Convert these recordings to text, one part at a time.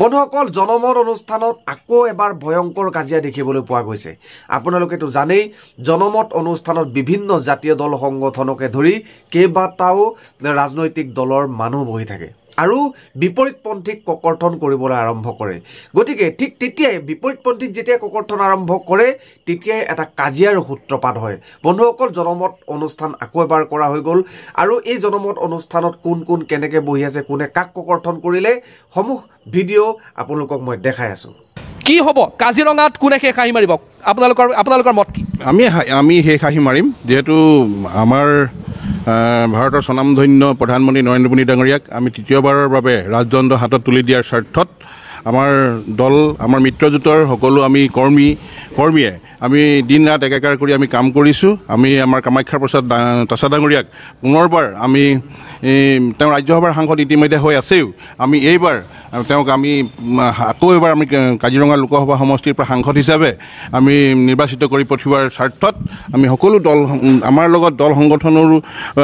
বন্ধুসকল, জনমত অনুষ্ঠানত আকৌ এবাৰ ভয়ংকৰ কাজিয়া দেখিবলৈ পোৱা গৈছে। আপোনালোকেতো জানেই, জনমত অনুষ্ঠানত বিভিন্ন জাতীয় দল সংগঠনকে ধৰি কেইবাটাও ৰাজনৈতিক দলৰ মানুহ বহি থাকে আৰু বিপৰীতপন্থীক ককৰ্থন কৰিবলৈ আৰম্ভ কৰে। গতিকে ঠিক তেতিয়াই বিপৰীতপন্থীক যেতিয়া ককৰ্থন আৰম্ভ কৰে, তেতিয়াই এটা কাজিয়াৰ সূত্ৰপাত হয়। বন্ধুসকল, জনমত অনুষ্ঠান আকৌ এবাৰ কৰা হৈ গ'ল আৰু এই জনমত অনুষ্ঠানত কোন কোন কেনেকৈ বহি আছে, কোনে কাক ককৰ্থন কৰিলে, সমূহ ভিডিঅ' আপোনালোকক মই দেখাই আছোঁ। কি হ'ব কাজিৰঙাত, কোনে শেষ হাঁহি মাৰিব? আপোনালোকৰ মত কি? আমি শেষ হাঁহি মাৰিম, যিহেতু আমাৰ ভাৰতৰ স্বনামধন্য প্ৰধানমন্ত্ৰী নৰেন্দ্ৰ মোদী ডাঙৰীয়াক আমি তৃতীয়বাৰৰ বাবে ৰাজদণ্ড হাতত তুলি দিয়াৰ স্বাৰ্থত আমাৰ দল, আমাৰ মিত্ৰজোঁটৰ সকলো আমি কৰ্মীয়ে আমি দিন ৰাত একাকাৰ কৰি আমি কাম কৰিছোঁ। আমি আমাৰ কামাখ্যা প্ৰসাদ তাছা ডাঙৰীয়াক পুনৰবাৰ আমি তেওঁ ৰাজ্যসভাৰ সাংসদ ইতিমধ্যে হৈ আছেও, আমি এইবাৰ তেওঁক আমি আকৌ এবাৰ আমি কাজিৰঙা লোকসভা সমষ্টিৰ পৰা সাংসদ হিচাপে আমি নিৰ্বাচিত কৰি পঠিওৱাৰ স্বাৰ্থত আমি সকলো দল, আমাৰ লগত দল সংগঠনৰো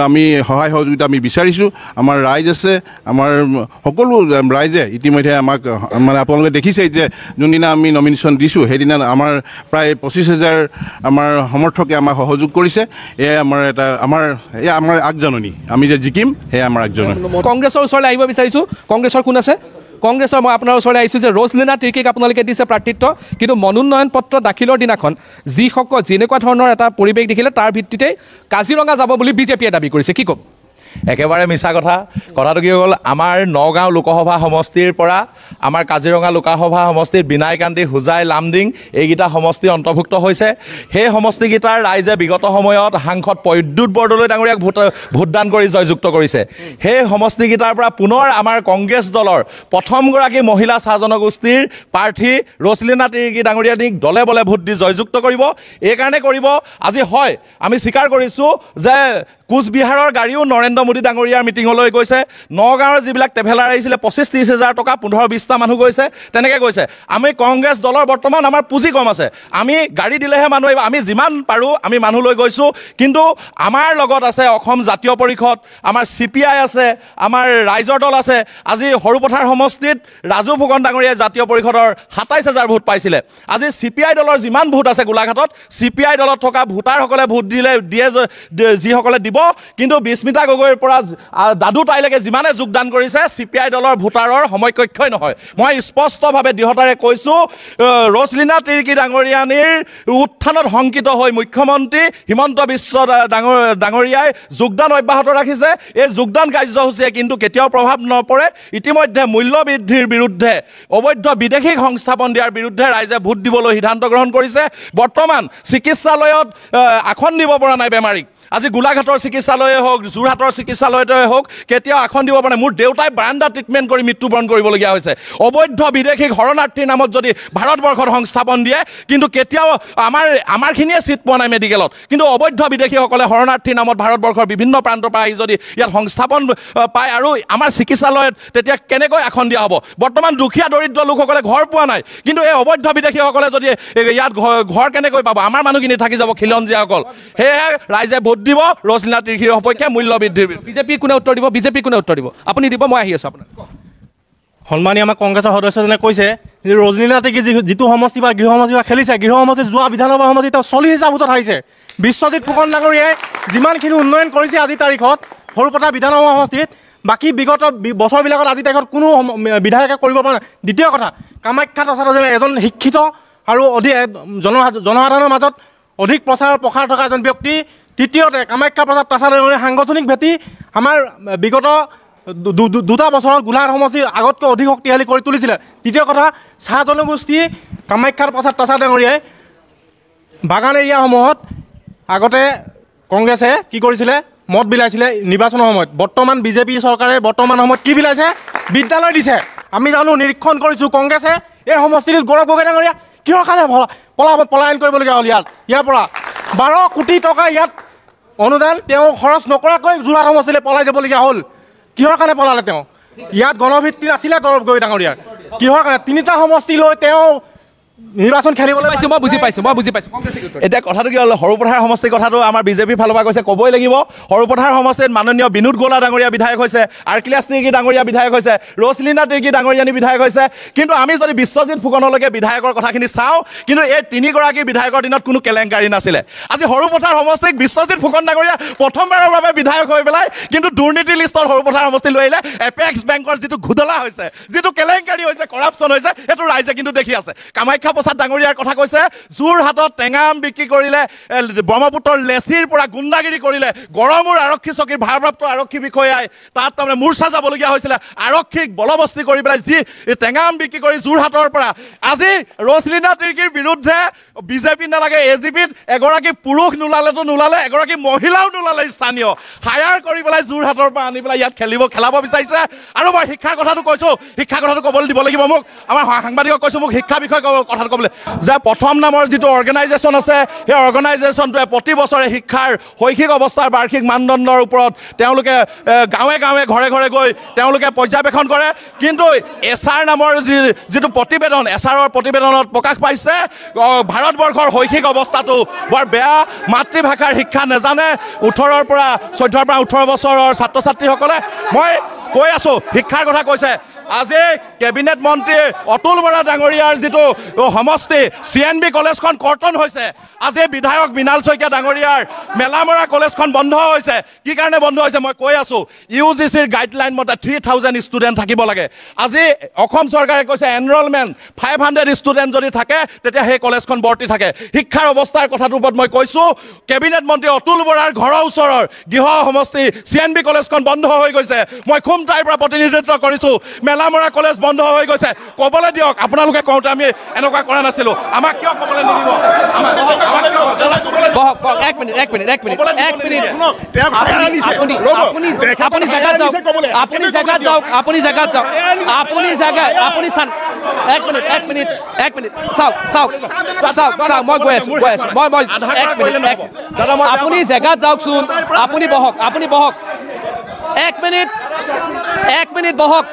আমি সহায় সহযোগিতা আমি বিচাৰিছোঁ। আমাৰ ৰাইজ আছে, আমাৰ সকলো ৰাইজে ইতিমধ্যে আমাক মানে আপোনালোকে দেখিছেই যে যোনদিনা আমি নমিনেশ্যন দিছোঁ সেইদিনা আমাৰ প্ৰায় 25,000 আমাৰ সমৰ্থকে আমাক সহযোগ কৰিছে। এয়াই আমাৰ আগজাননী, আমি যে জিকিম সেয়া আমাৰ আগজাননী। কংগ্ৰেছৰ ওচৰলৈ আহিব বিচাৰিছোঁ। কংগ্ৰেছৰ কোন আছে? কংগ্ৰেছৰ মই আপোনাৰ ওচৰলৈ আহিছোঁ যে ৰজলিনা তিৰ্কীক আপোনালোকে দিছে প্ৰাৰ্থিত্ব, কিন্তু মনোনয়ন পত্ৰ দাখিলৰ দিনাখন যেনেকুৱা ধৰণৰ এটা পৰিৱেশ দেখিলে তাৰ ভিত্তিতেই কাজিৰঙা যাব বুলি বিজেপিয়ে দাবী কৰিছে। কি ক'ব? একেবাৰে মিছা কথাটো কি হ'ল, আমাৰ নগাঁও লোকসভা সমষ্টিৰ পৰা আমাৰ কাজিৰঙা লোকসভা সমষ্টিত বিনায়কান্দি, হোজাই, লামডিং এইকেইটা সমষ্টি অন্তৰ্ভুক্ত হৈছে। সেই সমষ্টিকেইটাৰ ৰাইজে বিগত সময়ত সাংসদ প্ৰদ্যুৎ বৰদলৈ ডাঙৰীয়াক ভোটদান কৰি জয়যুক্ত কৰিছে। সেই সমষ্টিকেইটাৰ পৰা পুনৰ আমাৰ কংগ্ৰেছ দলৰ প্ৰথমগৰাকী মহিলা চাহ জনগোষ্ঠীৰ প্ৰাৰ্থী ৰজলিনা তিৰ্কী ডাঙৰীয়াক দলে বলে ভোট দি জয়যুক্ত কৰিব। এইকাৰণে কৰিব, আজি হয় আমি স্বীকাৰ কৰিছোঁ যে কোচবিহাৰৰ গাড়ীও নৰেন্দ্ৰ মোদী ডাঙৰীয়াৰ মিটিঙলৈ গৈছে। নগাঁৱৰ যিবিলাক ট্ৰেভেলাৰ আহিছিলে 25-30 হাজাৰ টকা 15-20টা মানুহ গৈছে, তেনেকৈ গৈছে। আমি কংগ্ৰেছ দলৰ বৰ্তমান আমাৰ পুঁজি কম আছে, আমি গাড়ী দিলেহে মানুহ আহিব, আমি যিমান পাৰোঁ আমি মানুহ লৈ গৈছোঁ। কিন্তু আমাৰ লগত আছে অসম জাতীয় পৰিষদ, আমাৰ CPI আছে, আমাৰ ৰাইজৰ দল আছে। আজি সৰুপথাৰ সমষ্টিত ৰাজু ফুকন ডাঙৰীয়াই জাতীয় পৰিষদৰ 27,000 ভোট পাইছিলে। আজি CPI দলৰ যিমান ভোট আছে গোলাঘাটত, CPI দলত থকা ভোটাৰসকলে ভোট দিয়ে যিসকলে দিব। কিন্তু বিস্মিতা গগৈৰ পৰা দাদু তাইলৈকে যিমানে যোগদান কৰিছে, CPI দলৰ ভোটাৰৰ সমকক্ষই নহয়। মই স্পষ্টভাৱে দৃঢ়তাৰে কৈছোঁ, ৰজলিনা তিৰ্কী ডাঙৰীয়ানীৰ উত্থানত শংকিত হৈ মুখ্যমন্ত্ৰী হিমন্ত বিশ্ব ডাঙৰীয়াই যোগদান অব্যাহত ৰাখিছে। এই যোগদান কাৰ্যসূচীয়ে কিন্তু কেতিয়াও প্ৰভাৱ নপৰে। ইতিমধ্যে মূল্য বৃদ্ধিৰ বিৰুদ্ধে, অবৈধ বিদেশী সংস্থাপন দিয়াৰ বিৰুদ্ধে ৰাইজে ভোট দিবলৈ সিদ্ধান্ত গ্ৰহণ কৰিছে। বৰ্তমান চিকিৎসালয়ত আসন দিব পৰা নাই বেমাৰীক। আজি গোলাঘাটৰ চিকিৎসালয়ে হওক, যোৰহাটৰ চিকিৎসালয়তে হওক, কেতিয়াও আসন দিব পৰা নাই। মোৰ দেউতাই বাৰাণ্ডা ট্ৰিটমেণ্ট কৰি মৃত্যুবৰণ কৰিবলগীয়া হৈছে। অবৈধ বিদেশী শৰণাৰ্থীৰ নামত যদি ভাৰতবৰ্ষত সংস্থাপন দিয়ে, কিন্তু কেতিয়াও আমাৰখিনিয়ে চিট পোৱা নাই মেডিকেলত, কিন্তু অবৈধ বিদেশীসকলে শৰণাৰ্থীৰ নামত ভাৰতবৰ্ষৰ বিভিন্ন প্ৰান্তৰ পৰা আহি যদি ইয়াত সংস্থাপন পায় আৰু আমাৰ চিকিৎসালয়ত তেতিয়া কেনেকৈ আসন দিয়া হ'ব? বৰ্তমান দুখীয়া দৰিদ্ৰ লোকসকলে ঘৰ পোৱা নাই, কিন্তু এই অবৈধ বিদেশীসকলে যদি ইয়াত ঘৰ কেনেকৈ পাব? আমাৰ মানুহখিনি থাকি যাব খিলঞ্জীয়াসকল। সেয়েহে ৰাইজে ভোট দিব ৰজলিনা তিৰ্কীৰ সপক্ষে মূল্য বৃদ্ধিৰ। বিজেপি কোনে উত্তৰ দিব? বিজেপি কোনে উত্তৰ দিব? আপুনি দিব, মই আহি আছোঁ আপোনাৰ। সন্মানীয় আমাৰ কংগ্ৰেছৰ সদস্যজনে কৈছে যে ৰজলিনা তিৰ্কী যিটো সমষ্টি বা গৃহ সমষ্টি বা খেলিছে, গৃহ সমষ্টি যোৱা বিধানসভা সমষ্টি তেওঁ 40,000 ভোটত হাৰিছে। বিশ্বজিৎ ফুকন ডাঙৰীয়াই যিমানখিনি উন্নয়ন কৰিছে আজিৰ তাৰিখত সৰুপথাৰ বিধানসভা সমষ্টিত, বাকী বিগত বছৰবিলাকত আজিৰ তাৰিখত কোনো বিধায়কে কৰিব পৰা নাই। দ্বিতীয় কথা, কামাখ্যা প্ৰসাদ এজন শিক্ষিত আৰু অধিক জনসাধাৰণৰ মাজত অধিক প্ৰসাৰ থকা এজন ব্যক্তি। তৃতীয়তে, কামাখ্যা প্ৰসাদ তাছা ডাঙৰীয়াৰ সাংগঠনিক ভেটি আমাৰ বিগত দুটা বছৰত গোলাঘাট সমষ্টি আগতকৈ অধিক শক্তিশালী কৰি তুলিছিলে। তৃতীয় কথা, চাহ জনগোষ্ঠী কামাখ্যা প্ৰসাদ তাছা ডাঙৰীয়াই বাগান এৰিয়াসমূহত আগতে কংগ্ৰেছে কি কৰিছিলে? মত বিলাইছিলে নিৰ্বাচনৰ সময়ত। বৰ্তমান বিজেপি চৰকাৰে বৰ্তমান সময়ত কি বিলাইছে? বিদ্যালয় দিছে। আমি জানো, নিৰীক্ষণ কৰিছোঁ, কংগ্ৰেছে এই সমষ্টিটোত গৌৰৱ গগৈ ডাঙৰীয়া কিহৰ কাৰণে পলায়ন কৰিবলগীয়া হ'ল? ইয়াৰ পৰা 12 কোটি টকা ইয়াত অনুদান তেওঁ খৰচ নকৰাকৈ যোৰহাট সমষ্টিলৈ পলাই যাবলগীয়া হ'ল। কিহৰ কাৰণে পলালে তেওঁ? ইয়াত গণভিত্তি নাছিলে গৌৰৱ গগৈ ডাঙৰীয়াৰ। কিহৰ কাৰণে? 3টা সমষ্টি লৈ তেওঁ নিৰ্বাচন খেলিবলৈ মই বুজি পাইছোঁ কংগ্ৰেছে কি উত্তৰ এতিয়া কথাটো কি হ'ল সৰুপথাৰ সমষ্টিৰ কথাটো আমাৰ বিজেপিৰ ফালৰ পৰা কৈছে ক'বই লাগিব সৰুপথাৰ সমষ্টিত মাননীয় বিনোদ গোলা ডাঙৰীয়া বিধায়ক হৈছে আৰ্কিলাছ তিৰ্কী ডাঙৰীয়া বিধায়ক হৈছে ৰছলীনা তিৰ্কী ডাঙৰীয়ানী বিধায়ক হৈছে কিন্তু আমি যদি বিশ্বজিৎ ফুকনলৈকে বিধায়কৰ কথাখিনি চাওঁ কিন্তু এই তিনিগৰাকী বিধায়কৰ দিনত কোনো কেলেংকাৰী নাছিলে আজি সৰুপথাৰ সমষ্টিক বিশ্বজিৎ ফুকন ডাঙৰীয়া প্ৰথমবাৰৰ বাবে বিধায়ক হৈ পেলাই কিন্তু দুৰ্নীতি লিষ্টত সৰুপথাৰ সমষ্টি লৈ আহিলে এপেক্স বেংকৰ যিটো ঘোদলা হৈছে যিটো কেলেংকাৰী হৈছে কৰাপশ্যন হৈছে সেইটো ৰাইজে কিন্তু দেখি আছে কামাখ্যা প্ৰসাদ ডাঙৰীয়াৰ কথা কৈছে যোৰহাটত টেঙাম বিক্ৰী কৰিলে ব্ৰহ্মপুত্ৰৰ লেচিৰ পৰা গুণ্ডাগিৰি কৰিলে গড়মূৰ আৰক্ষী চকীৰ ভাৰপ্ৰাপ্ত আৰক্ষী বিষয়াই তাত তাৰমানে মূৰ্চা যাবলগীয়া হৈছিলে আৰক্ষীক বলবস্তি কৰি পেলাই যি টেঙাম বিক্ৰী কৰি যোৰহাটৰ পৰা আজি ৰছলীনা তিৰ্কীৰ বিৰুদ্ধে বিজেপি নালাগে এজিপিত এগৰাকী পুৰুষ নোলালেতো নোলালে এগৰাকী মহিলাও নোলালে স্থানীয় হায়াৰ কৰি পেলাই যোৰহাটৰ পৰা আনি পেলাই ইয়াত খেলাব বিচাৰিছে আৰু মই শিক্ষাৰ কথাটো কৈছোঁ শিক্ষাৰ কথাটো ক'বলৈ দিব লাগিব মোক আমাৰ সাংবাদিকক কৈছোঁ মোক শিক্ষা বিষয়ে কথাটো ক'বলৈ যে প্ৰথম নামৰ যিটো অৰ্গেনাইজেশ্যন আছে সেই অৰ্গেনাইজেশ্যনটোৱে প্ৰতি বছৰে শিক্ষাৰ শৈক্ষিক অৱস্থাৰ বাৰ্ষিক মানদণ্ডৰ ওপৰত তেওঁলোকে গাঁৱে গাঁৱে ঘৰে ঘৰে গৈ তেওঁলোকে পৰ্যবেক্ষণ কৰে কিন্তু এছআৰ নামৰ যিটো প্ৰতিবেদন এছআৰৰ প্ৰতিবেদনত প্ৰকাশ পাইছে ভাৰতবৰ্ষৰ শৈক্ষিক অৱস্থাটো বৰ বেয়া মাতৃভাষাৰ শিক্ষা নাজানে 14ৰ পৰা 18 বছৰৰ ছাত্ৰ ছাত্ৰীসকলে মই কৈ আছোঁ শিক্ষাৰ কথা কৈছে আজি কেবিনেট মন্ত্ৰী অতুল বৰা ডাঙৰীয়াৰ যিটো সমষ্টি CNB কলেজখন কৰ্তন হৈছে আজি বিধায়ক মৃণাল শইকীয়া ডাঙৰীয়াৰ মেলামৰা কলেজখন বন্ধ হৈছে কি কাৰণে বন্ধ হৈছে মই কৈ আছোঁ UGCৰ গাইডলাইন মতে 3000 ষ্টুডেণ্ট থাকিব লাগে আজি অসম চৰকাৰে কৈছে এনৰলমেণ্ট 500 ষ্টুডেণ্ট যদি থাকে তেতিয়া সেই কলেজখন ভৰ্তি থাকে শিক্ষাৰ অৱস্থাৰ কথাটোৰ ওপৰত মই কৈছোঁ কেবিনেট মন্ত্ৰী অতুল বৰাৰ ঘৰৰ ওচৰৰ গৃহ সমষ্টি CNB কলেজখন বন্ধ হৈ গৈছে মই খুমটাইৰ পৰা প্ৰতিনিধিত্ব কৰিছোঁ মেলামৰা কলেজ বন্ধ হৈ গৈছে ক'বলৈ দিয়ক আপোনালোকে কওঁতে আমি এনেকুৱা কৰা নাছিলোঁ আমাক কিয় ক'বলৈ নিদিব এক মিনিট আপুনি জেগাত যাওক এক মিনিট চাওক মই গৈ আছোঁ আপুনি জেগাত যাওকচোন আপুনি বহক এক মিনিট বহক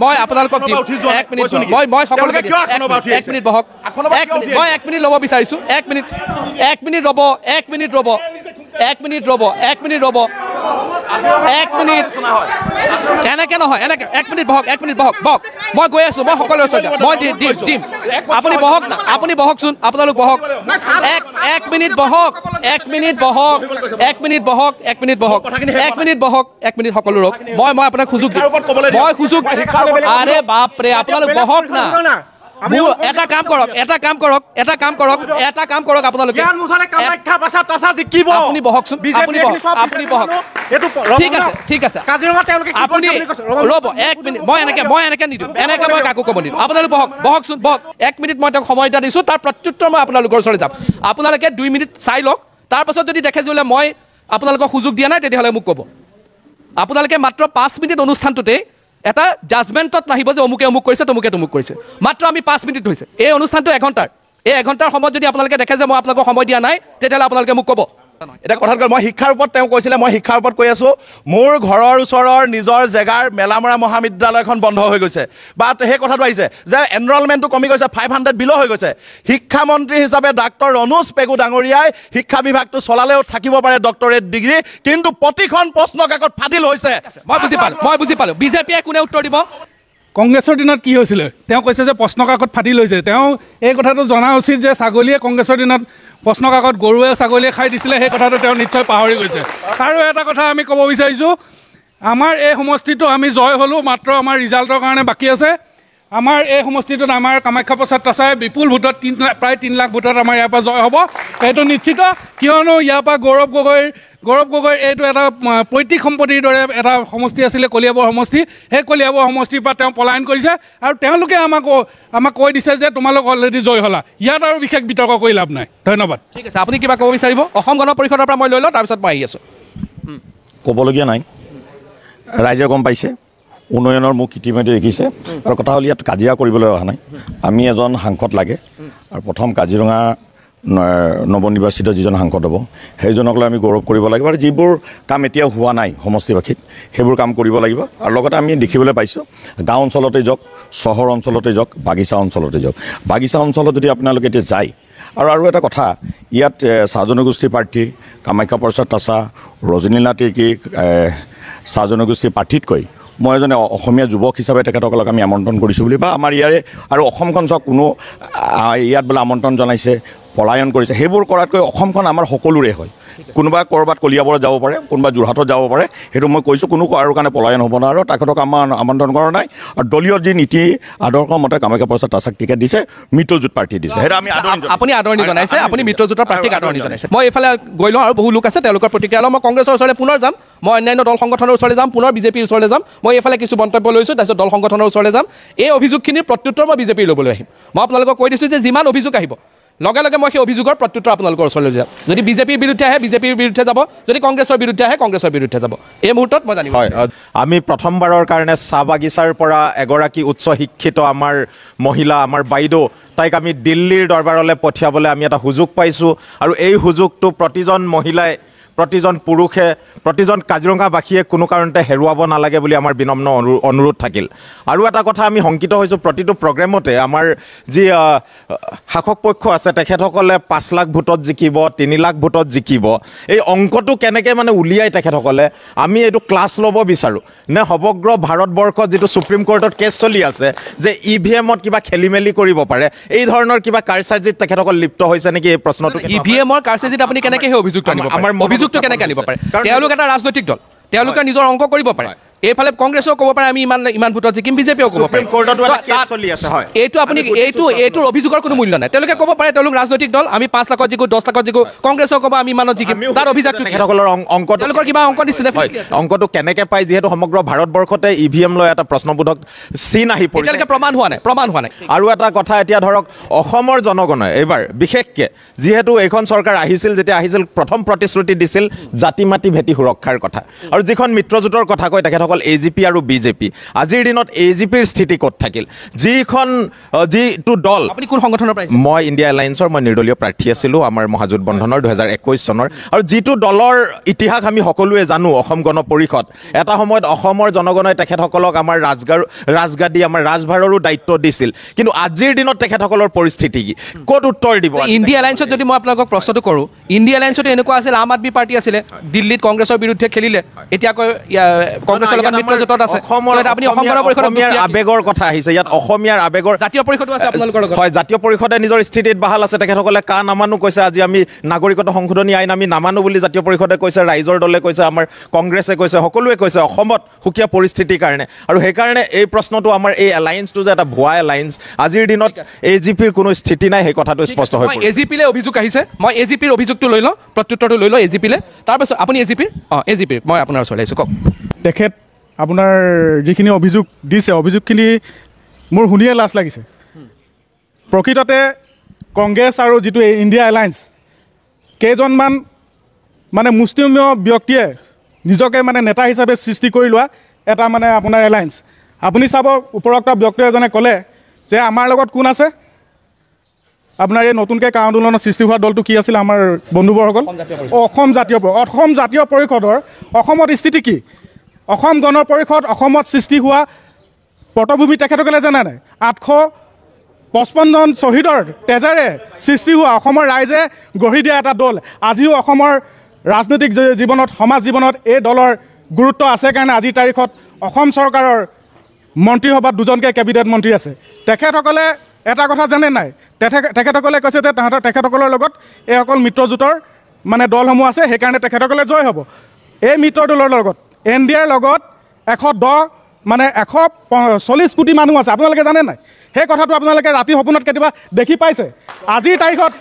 মই আপোনালোকক দিম এক মিনিট মই সকলোকে এক মিনিট বহক মই এক মিনিট ল'ব বিচাৰিছোঁ এক মিনিট ৰ'ব এনেকে নহয় এনেকে এক মিনিট বহক মই গৈ আছোঁ মই সকলোৰে ওচৰত মই দিম আপুনি বহক না আপুনি বহকচোন আপোনালোক বহক এক মিনিট সকলো ৰ'ব মই আপোনাক সুযোগ দিম আৰে বাপৰে আপোনালোক বহক না এটা কাম কৰক আপোনালোকে আপুনি বহকচোন আপুনি বহক ঠিক আছে আপুনি ৰ'ব এক মিনিট মই এনেকে নিদিওঁ এনেকে মই কাকো ক'ব নিদিওঁ আপোনালোক বহকচোন এক মিনিট মই তেওঁক সময় এটা দিছোঁ তাৰ প্ৰত্যুত্তৰ মই আপোনালোকৰ ওচৰলৈ যাম আপোনালোকে 2 মিনিট চাই লওক তাৰপাছত যদি দেখে যে মই আপোনালোকক সুযোগ দিয়া নাই তেতিয়াহ'লে মোক ক'ব আপোনালোকে মাত্ৰ 5 মিনিট অনুষ্ঠানটোতে এটা জাজমেণ্টত নাহিব যে অমুকে কৰিছে তমুকে কৰিছে মাত্ৰ আমি 5 মিনিট হৈছে এই অনুষ্ঠানটো এঘণ্টাৰ সময়ত যদি আপোনালোকে দেখে যে মই আপোনালোকক সময় দিয়া নাই তেতিয়াহ'লে আপোনালোকে মোক ক'ব এটা কথা কল মই শিক্ষাৰ ওপৰত তেওঁ কৈছিলে মই শিক্ষাৰ ওপৰত কৈ আছোঁ মোৰ ঘৰৰ ওচৰৰ নিজৰ জেগাৰ মেলামৰা মহাবিদ্যালয়খন বন্ধ হৈ গৈছে বা সেই কথাটো আহিছে যে এনৰলমেণ্টটো কমি গৈছে 500 বিল হৈ গৈছে শিক্ষামন্ত্ৰী হিচাপে ডাক্তৰ ৰণোজ পেগু ডাঙৰীয়াই শিক্ষা বিভাগটো চলালেও থাকিব পাৰে ডক্টৰেট ডিগ্ৰী কিন্তু প্ৰতিখন প্ৰশ্ন কাকত ফাটিল হৈছে মই বুজি পালোঁ বিজেপিয়ে কোনে উত্তৰ দিব কংগ্ৰেছৰ দিনত কি হৈছিলে তেওঁ কৈছে যে প্ৰশ্ন কাকত ফাটি লৈছে তেওঁ এই কথাটো জনা উচিত যে ছাগলীয়ে কংগ্ৰেছৰ দিনত প্ৰশ্ন কাকত গৰুৱে ছাগলীয়ে খাই দিছিলে সেই কথাটো তেওঁ নিশ্চয় পাহৰি গৈছে আৰু এটা কথা আমি ক'ব বিচাৰিছোঁ আমাৰ এই সমষ্টিটো আমি জয় হ'লোঁ মাত্ৰ আমাৰ ৰিজাল্টৰ কাৰণে বাকী আছে আমাৰ এই সমষ্টিটোত আমাৰ কামাখ্যা প্ৰসাদ তাছাই বিপুল ভোটত প্ৰায় 3 লাখ ভোটত আমাৰ ইয়াৰ পৰা জয় হ'ব এইটো নিশ্চিত কিয়নো ইয়াৰ পৰা গৌৰৱ গগৈ এইটো এটা পৈতৃক সম্পত্তিৰ দৰে এটা সমষ্টি আছিলে কলিয়াবৰ সমষ্টি সেই কলিয়াবৰ সমষ্টিৰ পৰা তেওঁ পলায়ন কৰিছে আৰু তেওঁলোকে আমাক কৈ দিছে যে তোমালোক অলৰেডি জয় হ'লা ইয়াত আৰু বিশেষ বিতৰ্ক কৰি লাভ নাই ধন্যবাদ ঠিক আছে আপুনি কিবা ক'ব বিচাৰিব অসম গণ পৰিষদৰ পৰা মই লৈ লওঁ তাৰপিছত মই আহি আছোঁ ক'বলগীয়া নাই ৰাইজে গম পাইছে উন্নয়নৰ মুখ ইতিমধ্যে দেখিছে আৰু কথা হ'ল ইয়াত কাজিয়া কৰিবলৈ অহা নাই আমি এজন সাংসদ লাগে আৰু প্ৰথম কাজিৰঙা নৱনিৰ্বাচিত যিজন সাংসদ হ'ব সেইজনক লৈ আমি গৌৰৱ কৰিব লাগিব আৰু যিবোৰ কাম এতিয়া হোৱা নাই সমষ্টিবাসীত সেইবোৰ কাম কৰিব লাগিব আৰু লগতে আমি দেখিবলৈ পাইছোঁ গাঁও অঞ্চলতে যাওক চহৰ অঞ্চলতে যাওক বাগিচা অঞ্চলতে যাওক বাগিচা অঞ্চলত যদি আপোনালোকে এতিয়া যায় আৰু এটা কথা ইয়াত চাহ জনগোষ্ঠীৰ প্ৰাৰ্থী কামাখ্যা প্ৰসাদ তাছা ৰজনীনা তিৰ্কী চাহ জনগোষ্ঠীৰ প্ৰাৰ্থীতকৈ মই এজন অসমীয়া যুৱক হিচাপে তেখেতসকলক আমি আমন্ত্ৰণ কৰিছোঁ বুলি বা আমাৰ ইয়াৰে আৰু অসমখন চাওক কোনো ইয়াত বোলে আমন্ত্ৰণ জনাইছে পলায়ন কৰিছে সেইবোৰ কৰাতকৈ অসমখন আমাৰ সকলোৰে হয় কোনোবা ক'ৰবাত কলিয়াবৰত যাব পাৰে কোনোবা যোৰহাটত যাব পাৰে সেইটো মই কৈছোঁ কোনো কাৰো কাৰণে পলায়ন হ'ব নোৱাৰে তেখেতক আমাৰ আমন্ত্ৰণ কৰা নাই আৰু দলীয় যি নীতি আদৰ্শ মতে কামাখ্যা প্ৰসাদ তাছাক টিকেট দিছে মিত্ৰজোঁট প্ৰাৰ্থী দিছে সেইটো আমি আপুনি আদৰণি জনাইছে আপুনি মিত্ৰজোঁটৰ প্ৰাৰ্থীক আদৰণি জনাইছে মই এইফালে গৈ লওঁ আৰু বহু লোক আছে তেওঁলোকৰ প্ৰতিক্ৰিয়া লওঁ মই কংগ্ৰেছৰ ওচৰলৈ পুনৰ যাম মই অন্যান্য দল সংগঠনৰ ওচৰলৈ যাম পুনৰ বিজেপিৰ ওচৰলৈ যাম মই এইফালে কিছু মন্তব্য লৈছোঁ তাৰপিছত দল সংগঠনৰ ওচৰলৈ যাম এই অভিযোগখিনিৰ প্ৰত্যুত্তৰ মই বিজেপিৰ ল'বলৈ আহিম মই আপোনালোকক কৈ দিছোঁ যে যিমান অভিযোগ আহিব লগে লগে মই সেই অভিযোগৰ প্ৰত্যুত্তৰ আপোনালোকৰ ওচৰলৈ যাম যদি বিজেপিৰ বিৰুদ্ধে আহে বিজেপিৰ বিৰুদ্ধে যাব যদি কংগ্ৰেছৰ বিৰুদ্ধে আহে কংগ্ৰেছৰ বিৰুদ্ধে যাব এই মুহূৰ্তত মই জানিম হয় আমি প্ৰথমবাৰৰ কাৰণে চাহ বাগিচাৰ পৰা এগৰাকী উচ্চ শিক্ষিত আমাৰ মহিলা আমাৰ বাইদেউ তাইক আমি দিল্লীৰ দৰবাৰলৈ পঠিয়াবলৈ আমি এটা সুযোগ পাইছোঁ আৰু এই সুযোগটো প্ৰতিজন মহিলাই প্ৰতিজন পুৰুষে প্ৰতিজন কাজিৰঙাবাসীয়ে কোনো কাৰণতে হেৰুৱাব নালাগে বুলি আমাৰ বিনম্ৰ অনুৰোধ থাকিল আৰু এটা কথা আমি শংকিত হৈছোঁ প্ৰতিটো প্ৰগ্ৰেমতে আমাৰ যি শাসক পক্ষ আছে তেখেতসকলে 5 লাখ ভোটত জিকিব 3 লাখ ভোটত জিকিব এই অংকটো কেনেকৈ মানে উলিয়াই তেখেতসকলে আমি এইটো ক্লাছ ল'ব বিচাৰোঁ নে সমগ্ৰ ভাৰতবৰ্ষত যিটো সুপ্ৰিম কোৰ্টত কেছ চলি আছে যে EVMত কিবা খেলি মেলি কৰিব পাৰে এই ধৰণৰ কিবা কাৰচাৰ্জিত তেখেতসকল লিপ্ত হৈছে নেকি এই প্ৰশ্নটো EVMৰ কাৰচাৰ্জিত আপুনি কেনেকৈ সেই অভিযোগটো আনিব আমাৰ অভিযোগটো কেনেকৈ আনিব পাৰে তেওঁলোক এটা ৰাজনৈতিক দল তেওঁলোকে নিজৰ অংক কৰিব পাৰে এইফালে কংগ্ৰেছেও ক'ব পাৰে আমি ইমান ভোটত জিকিম বিজেপিও ক'ব পাৰে এইটো আপুনি এইটোৰ অভিযোগৰ কোনো মূল্য নাই তেওঁলোকে ক'ব পাৰে তেওঁলোক ৰাজনৈতিক দল আমি 5 লাখত জিকো 10 লাখত জিকো কংগ্ৰেছেও ক'ব আমি ইমানত জিকিম তাৰ অভিযোগটো তেখেতসকলৰ অংক তেওঁলোকৰ কিবা অংক দিছিলে অংকটো কেনেকৈ পায় যিহেতু সমগ্ৰ ভাৰতবৰ্ষতে EVM লৈ এটা প্ৰশ্নবোধক চিন আহি পৰিছে এতিয়ালৈকে প্ৰমাণ হোৱা নাই আৰু এটা কথা এতিয়া ধৰক অসমৰ জনগণে এইবাৰ বিশেষকৈ যিহেতু এইখন চৰকাৰ আহিছিল যেতিয়া আহিছিল প্ৰথম প্ৰতিশ্ৰুতি দিছিল জাতি মাটি ভেটি সুৰক্ষাৰ কথা আৰু যিখন মিত্ৰজোঁটৰ কথা কয় তেখেতসকল AGP আৰু BJP আজিৰ দিনত AGPৰ স্থিতি ক'ত থাকিল যিটো দল আপুনি কোন সংগঠনৰ পৰা মই ইণ্ডিয়া এলায়েন্সৰ মই নিৰ্দলীয় প্ৰাৰ্থী আছিলোঁ আমাৰ মহাজোঁট বন্ধনৰ 2021 চনৰ আৰু যিটো দলৰ ইতিহাস আমি সকলোৱে জানো অসম গণ পৰিষদ এটা সময়ত অসমৰ জনগণে তেখেতসকলক আমাৰ ৰাজগাদী আমাৰ ৰাজভাৰৰো দায়িত্ব দিছিল কিন্তু আজিৰ দিনত তেখেতসকলৰ পৰিস্থিতি কি ক'ত উত্তৰ দিব ইণ্ডিয়া এলায়েন্সত যদি মই আপোনালোকক প্ৰশ্নটো কৰোঁ ইণ্ডিয়া এলায়েন্সত এনেকুৱা আছিল আম আদমি পাৰ্টি আছিলে দিল্লীত কংগ্ৰেছৰ বিৰুদ্ধে খেলিলে এতিয়া কংগ্ৰেছৰ লগত মিত্ৰজোঁটত আছে আপুনি অসম গণ পৰিষদৰ আবেগৰ কথা আহিছে ইয়াত অসমীয়াৰ আবেগৰ জাতীয় পৰিষদো আছে আপোনালোকৰ লগত হয় জাতীয় পৰিষদে নিজৰ স্থিতিত বাহাল আছে তেখেতসকলে কা নামানো কৈছে আজি আমি নাগৰিকত্ব সংশোধনী আইন আমি নামানো বুলি জাতীয় পৰিষদে কৈছে ৰাইজৰ দলে কৈছে আমাৰ কংগ্ৰেছে কৈছে সকলোৱে কৈছে অসমত সুকীয়া পৰিস্থিতিৰ কাৰণে আৰু সেইকাৰণে এই প্ৰশ্নটো আমাৰ এই এলায়েন্সটো যে এটা ভুৱা এলায়েন্স আজিৰ দিনত AGPৰ কোনো স্থিতি নাই সেই কথাটো স্পষ্ট হৈ পৰিছে AGPলৈ অভিযোগ আহিছে মই AGPৰ অভিযোগটো লৈ লওঁ প্ৰত্যুত্তৰটো লৈ লওঁ AGPলৈ তাৰপিছত আপুনি AGPৰ মই আপোনাৰ ওচৰলৈ আহিছোঁ কওক তেখেত আপোনাৰ যিখিনি অভিযোগ দিছে অভিযোগখিনি মোৰ শুনিয়ে লাজ লাগিছে প্ৰকৃততে কংগ্ৰেছ আৰু যিটো ইণ্ডিয়া এলায়েন্স কেইজনমান মানে মুষ্টিমীয় ব্যক্তিয়ে নিজকে মানে নেতা হিচাপে সৃষ্টি কৰি লোৱা এটা মানে আপোনাৰ এলায়েন্স আপুনি চাব উপৰোক্ত ব্যক্তি এজনে ক'লে যে আমাৰ লগত কোন আছে আপোনাৰ এই নতুনকৈ কা আন্দোলনৰ সৃষ্টি হোৱা দলটো কি আছিল আমাৰ বন্ধুবৰসকল অসম জাতীয় পৰিষদৰ অসমত স্থিতি কি অসম গণ পৰিষদ অসমত সৃষ্টি হোৱা পটভূমি তেখেতসকলে জানে নাই 855 জন শ্বহীদৰ তেজেৰে সৃষ্টি হোৱা অসমৰ ৰাইজে গঢ়ি দিয়া এটা দল আজিও অসমৰ ৰাজনৈতিক জীৱনত সমাজ জীৱনত এই দলৰ গুৰুত্ব আছে কাৰণে আজিৰ তাৰিখত অসম চৰকাৰৰ মন্ত্ৰীসভাত 2জনকৈ কেবিনেট মন্ত্ৰী আছে তেখেতসকলে এটা কথা জানে নাই তেখেতসকলে কৈছে যে তেখেতসকলৰ লগত এই অকল মিত্ৰজোঁটৰ মানে দলসমূহ আছে সেইকাৰণে তেখেতসকলে জয় হ'ব এই মিত্ৰ দলৰ লগত NDAৰ লগত 140 কোটি মানুহ আছে আপোনালোকে জানে নাই সেই কথাটো আপোনালোকে ৰাতি সপোনত কেতিয়াবা দেখি পাইছে আজিৰ তাৰিখত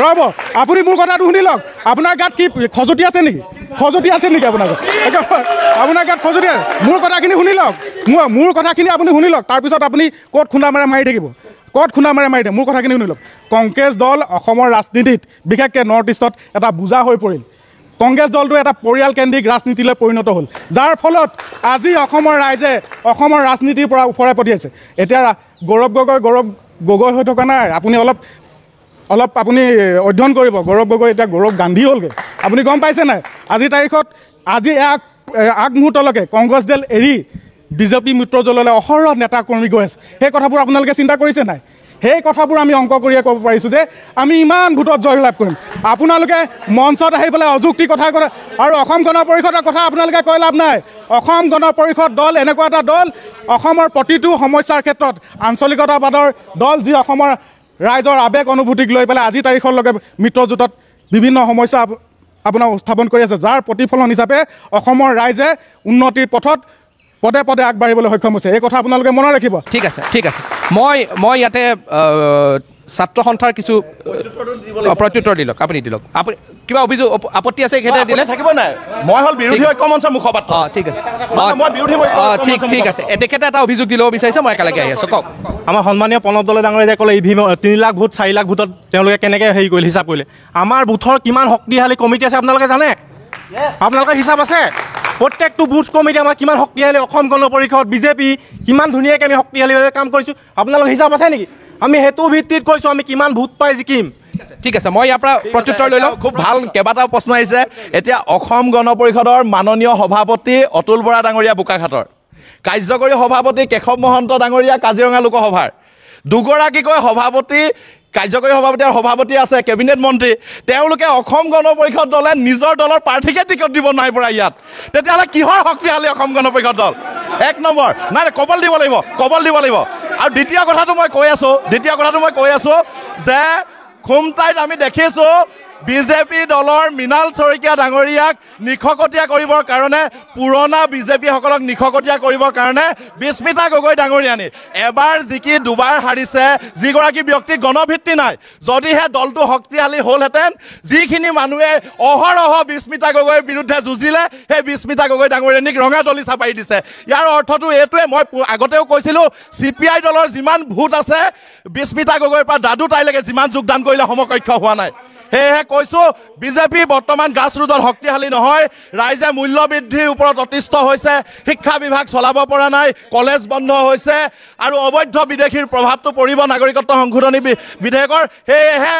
ৰ'ব আপুনি মোৰ কথাটো শুনি লওক আপোনাৰ গাত কি খজুতি আছে নেকি আপোনাৰ গাত খজুতি আছে মোৰ কথাখিনি শুনি লওক মোৰ কথাখিনি আপুনি শুনি লওক তাৰপিছত আপুনি ক'ত খুন্দা মাৰি থাকিব মোৰ কথাখিনি শুনি লওক কংগ্ৰেছ দল অসমৰ ৰাজনীতিত বিশেষকৈ নৰ্থ ইষ্টত এটা বোজা হৈ পৰিল কংগ্ৰেছ দলটো এটা পৰিয়ালকেন্দ্ৰিক ৰাজনীতিলৈ পৰিণত হ'ল যাৰ ফলত আজি অসমৰ ৰাইজে অসমৰ ৰাজনীতিৰ পৰা ওফৰাই পঠিয়াইছে এতিয়া গৌৰৱ গগৈ হৈ থকা নাই আপুনি অলপ আপুনি অধ্যয়ন কৰিব গৌৰৱ গগৈ এতিয়া গৌৰৱ গান্ধী হ'লগৈ আপুনি গম পাইছে নাই আজিৰ তাৰিখত আজি আগমুহূৰ্তলৈকে কংগ্ৰেছ দল এৰি বিজেপি মিত্ৰজোঁটলৈ অহৰহ নেতা কৰ্মী গৈ আছে সেই কথাবোৰ আপোনালোকে চিন্তা কৰিছে নাই সেই কথাবোৰ আমি অংক কৰিয়ে ক'ব পাৰিছোঁ যে আমি ইমান ভোটত জয়লাভ কৰিম আপোনালোকে মঞ্চত আহি পেলাই অযুক্তি কথা কৰে আৰু অসম গণ পৰিষদৰ কথা আপোনালোকে কৈ লাভ নাই অসম গণ পৰিষদ দল এনেকুৱা এটা দল অসমৰ প্ৰতিটো সমস্যাৰ ক্ষেত্ৰত আঞ্চলিকতাবাদৰ দল যি অসমৰ ৰাইজৰ আৱেগ অনুভূতিক লৈ পেলাই আজিৰ তাৰিখলৈকে মিত্ৰজোঁটত বিভিন্ন সমস্যা আপোনাৰ উত্থাপন কৰি আছে যাৰ প্ৰতিফলন হিচাপে অসমৰ ৰাইজে উন্নতিৰ পথত পদে পদে আগবাঢ়িবলৈ সক্ষম হৈছে এই কথা আপোনালোকে মনত ৰাখিব ঠিক আছে মই ইয়াতে ছাত্ৰ সন্থাৰ কিছু প্ৰত্যুত্তৰ দিলক আপুনি দিলক আপুনি কিবা অভিযোগ আপত্তি আছে এখেতে দিলে থাকিব নাই মই হ'ল বিৰোধী ঐক্য মঞ্চৰ মুখপাত্ৰ ঠিক আছে মই বিৰোধী ঠিক আছে তেখেতে এটা অভিযোগ দিব বিচাৰিছে মই একেলগে আহি আছোঁ কওক আমাৰ সন্মানীয় প্ৰণৱ দলে ডাঙৰীয়া যে ক'লে EVM 3 লাখ ভোট 4 লাখ ভোটত তেওঁলোকে কেনেকৈ হেৰি কৰিলে হিচাপ কৰিলে আমাৰ বুথৰ কিমান শক্তিশালী কমিটি আছে আপোনালোকে জানে আপোনালোকৰ হিচাপ আছে প্ৰত্যেকটো বুথ কমিটি আমাৰ কিমান শক্তিশালী অসম গণ পৰিষদ বিজেপি কিমান ধুনীয়াকৈ আমি শক্তিশালীভাৱে কাম কৰিছোঁ আপোনালোকৰ হিচাপ আছে নেকি আমি সেইটো ভিত্তিত কৈছোঁ আমি কিমান ভোট পাই জিকিম ঠিক আছে মই ইয়াৰ পৰা প্ৰত্যুত্তৰ লৈ লওঁ খুব ভাল কেইবাটাও প্ৰশ্ন আহিছে এতিয়া অসম গণ পৰিষদৰ মাননীয় সভাপতি অতুল বৰা ডাঙৰীয়া বোকাখাটৰ কাৰ্যকৰী সভাপতি কেশৱ মহন্ত ডাঙৰীয়া কাজিৰঙা লোকসভাৰ দুগৰাকীকৈ সভাপতি কাৰ্যকৰী সভাপতি আৰু সভাপতি আছে কেবিনেট মন্ত্ৰী তেওঁলোকে অসম গণ পৰিষদ দলে নিজৰ দলৰ প্ৰাৰ্থীকে টিকট দিব নাই পৰা ইয়াত তেতিয়াহ'লে কিহৰ শক্তিশালী অসম গণ পৰিষদ দল এক নম্বৰ নাই কবল দিব লাগিব আৰু দ্বিতীয় কথাটো মই কৈ আছোঁ যে খুমটাইত আমি দেখিছোঁ বিজেপি দলৰ মৃণাল শইকীয়া ডাঙৰীয়াক নিশকতীয়া কৰিবৰ কাৰণে পুৰণা বিজেপিসকলক নিশকতীয়া কৰিবৰ কাৰণে বিস্মিতা গগৈ ডাঙৰীয়ানী এবাৰ জিকি দুবাৰ হাৰিছে যিগৰাকী ব্যক্তি গণভিত্তি নাই যদিহে দলটো শক্তিশালী হ'লহেঁতেন যিখিনি মানুহে অহৰহ বিস্মিতা গগৈৰ বিৰুদ্ধে যুঁজিলে সেই বিস্মিতা গগৈ ডাঙৰীয়ানীক ৰঙা দলিচা পাৰি দিছে ইয়াৰ অৰ্থটো এইটোৱে মই আগতেও কৈছিলোঁ CPI দলৰ যিমান ভোট আছে বিস্মিতা গগৈৰ পৰা দাদু তাইলৈকে যিমান যোগদান কৰিলে সমকক্ষ হোৱা নাই সেয়েহে কৈছোঁ বিজেপি বৰ্তমান গ্ৰাছৰুটত শক্তিশালী নহয় ৰাইজে মূল্য বৃদ্ধিৰ ওপৰত অতিষ্ঠ হৈছে শিক্ষা বিভাগ চলাব পৰা নাই কলেজ বন্ধ হৈছে আৰু অবৈধ বিদেশীৰ প্ৰভাৱটো পৰিব নাগৰিকত্ব সংশোধনী বিধেয়কৰ সেয়েহে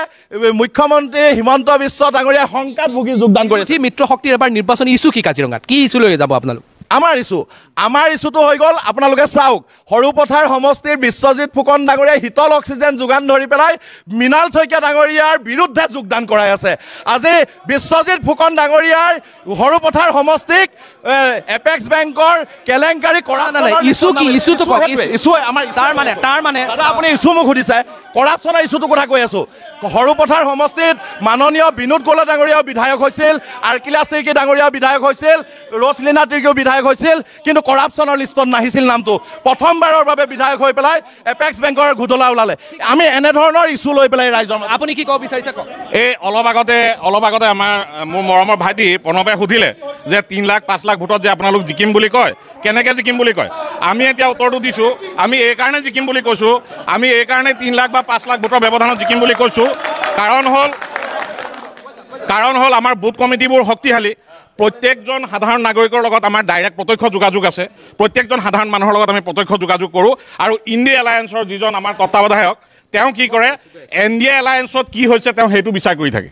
মুখ্যমন্ত্ৰী হিমন্ত বিশ্ব ডাঙৰীয়া শংকাত ভুগি যোগদান কৰিছে মিত্ৰ শক্তিৰ এবাৰ নিৰ্বাচনী ইছ্যু কি কাজিৰঙাত কি ইছ্যু লৈ যাব আপোনালোক আমাৰ ইছ্যুটো হৈ গ'ল আপোনালোকে চাওক সৰুপথাৰ সমষ্টিৰ বিশ্বজিৎ ফুকন ডাঙৰীয়াই শীতল অক্সিজেন যোগান ধৰি পেলাই মৃণাল শইকীয়া ডাঙৰীয়াৰ বিৰুদ্ধে যোগদান কৰাই আছে আজি বিশ্বজিৎ ফুকন ডাঙৰীয়াৰ সৰুপথাৰ সমষ্টিক এপেক্স বেংকৰ কেলেংকাৰী কৰা আপুনি ইছ্যু মোক সুধিছে কৰাপশ্যনৰ ইছ্যুটোৰ কথা কৈ আছোঁ সৰুপথাৰ সমষ্টিত মাননীয় বিনোদ গোলা ডাঙৰীয়াও বিধায়ক হৈছিল আৰ্কিলাছ তিৰ্কী ডাঙৰীয়াও বিধায়ক হৈছিল ৰছলীনা তিৰ্কীও বিধায়ক হৈছিল কিন্তু কৰাপশ্যনৰ লিষ্টত নাহিছিল নামটো প্ৰথমবাৰৰ বাবে বিধায়ক হৈ পেলাই এপেক্স বেংকৰ ঘোটলা ওলালে আমি এনেধৰণৰ ইছ্যু লৈ পেলাই ৰাইজৰ আপুনি কি ক'ব বিচাৰিছে কওক এই অলপ আগতে মোৰ মৰমৰ ভাইটি প্ৰণৱে সুধিলে যে 3 লাখ 5 লাখ ভোটত যে আপোনালোক জিকিম বুলি কয় কেনেকৈ জিকিম বুলি কয় আমি এতিয়া উত্তৰটো দিছোঁ আমি এইকাৰণে জিকিম বুলি কৈছোঁ আমি এইকাৰণে 3 লাখ বা 5 লাখ ভোটৰ ব্যৱধানত জিকিম বুলি কৈছোঁ কাৰণ হ'ল আমাৰ বুথ কমিটিবোৰ শক্তিশালী প্ৰত্যেকজন সাধাৰণ নাগৰিকৰ লগত আমাৰ ডাইৰেক্ট প্ৰত্যক্ষ যোগাযোগ আছে প্ৰত্যেকজন সাধাৰণ মানুহৰ লগত আমি প্ৰত্যক্ষ যোগাযোগ কৰোঁ আৰু ইণ্ডিয়া এলায়েন্সৰ যিজন আমাৰ তত্ত্বাৱধায়ক তেওঁ কি কৰে NDA এলায়েন্সত কি হৈছে তেওঁ সেইটো বিচাৰ কৰি থাকে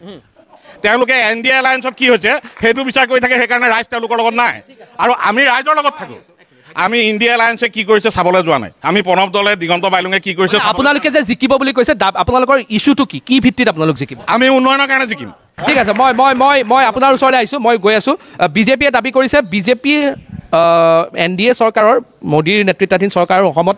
তেওঁলোকে NDA এলায়েন্সত কি হৈছে সেইটো বিচাৰ কৰি থাকে সেইকাৰণে ৰাইজ তেওঁলোকৰ লগত নাই আৰু আমি ৰাইজৰ লগত থাকোঁ আমি ইণ্ডিয়া এলায়েন্সে কি কৰিছে চাবলৈ যোৱা নাই আমি প্ৰণৱ দলে দিগন্ত বাইলুঙে কি কৰিছে আপোনালোকে যে জিকিব বুলি কৈছে আপোনালোকৰ ইছ্যুটো কি ভিত্তিত আপোনালোক জিকিব আমি উন্নয়নৰ কাৰণে জিকিম ঠিক আছে মই আপোনাৰ ওচৰলৈ আহিছোঁ মই গৈ আছোঁ বিজেপিয়ে দাবী কৰিছে বিজেপিৰ NDA চৰকাৰৰ মোদীৰ নেতৃত্বাধীন চৰকাৰৰ অসমত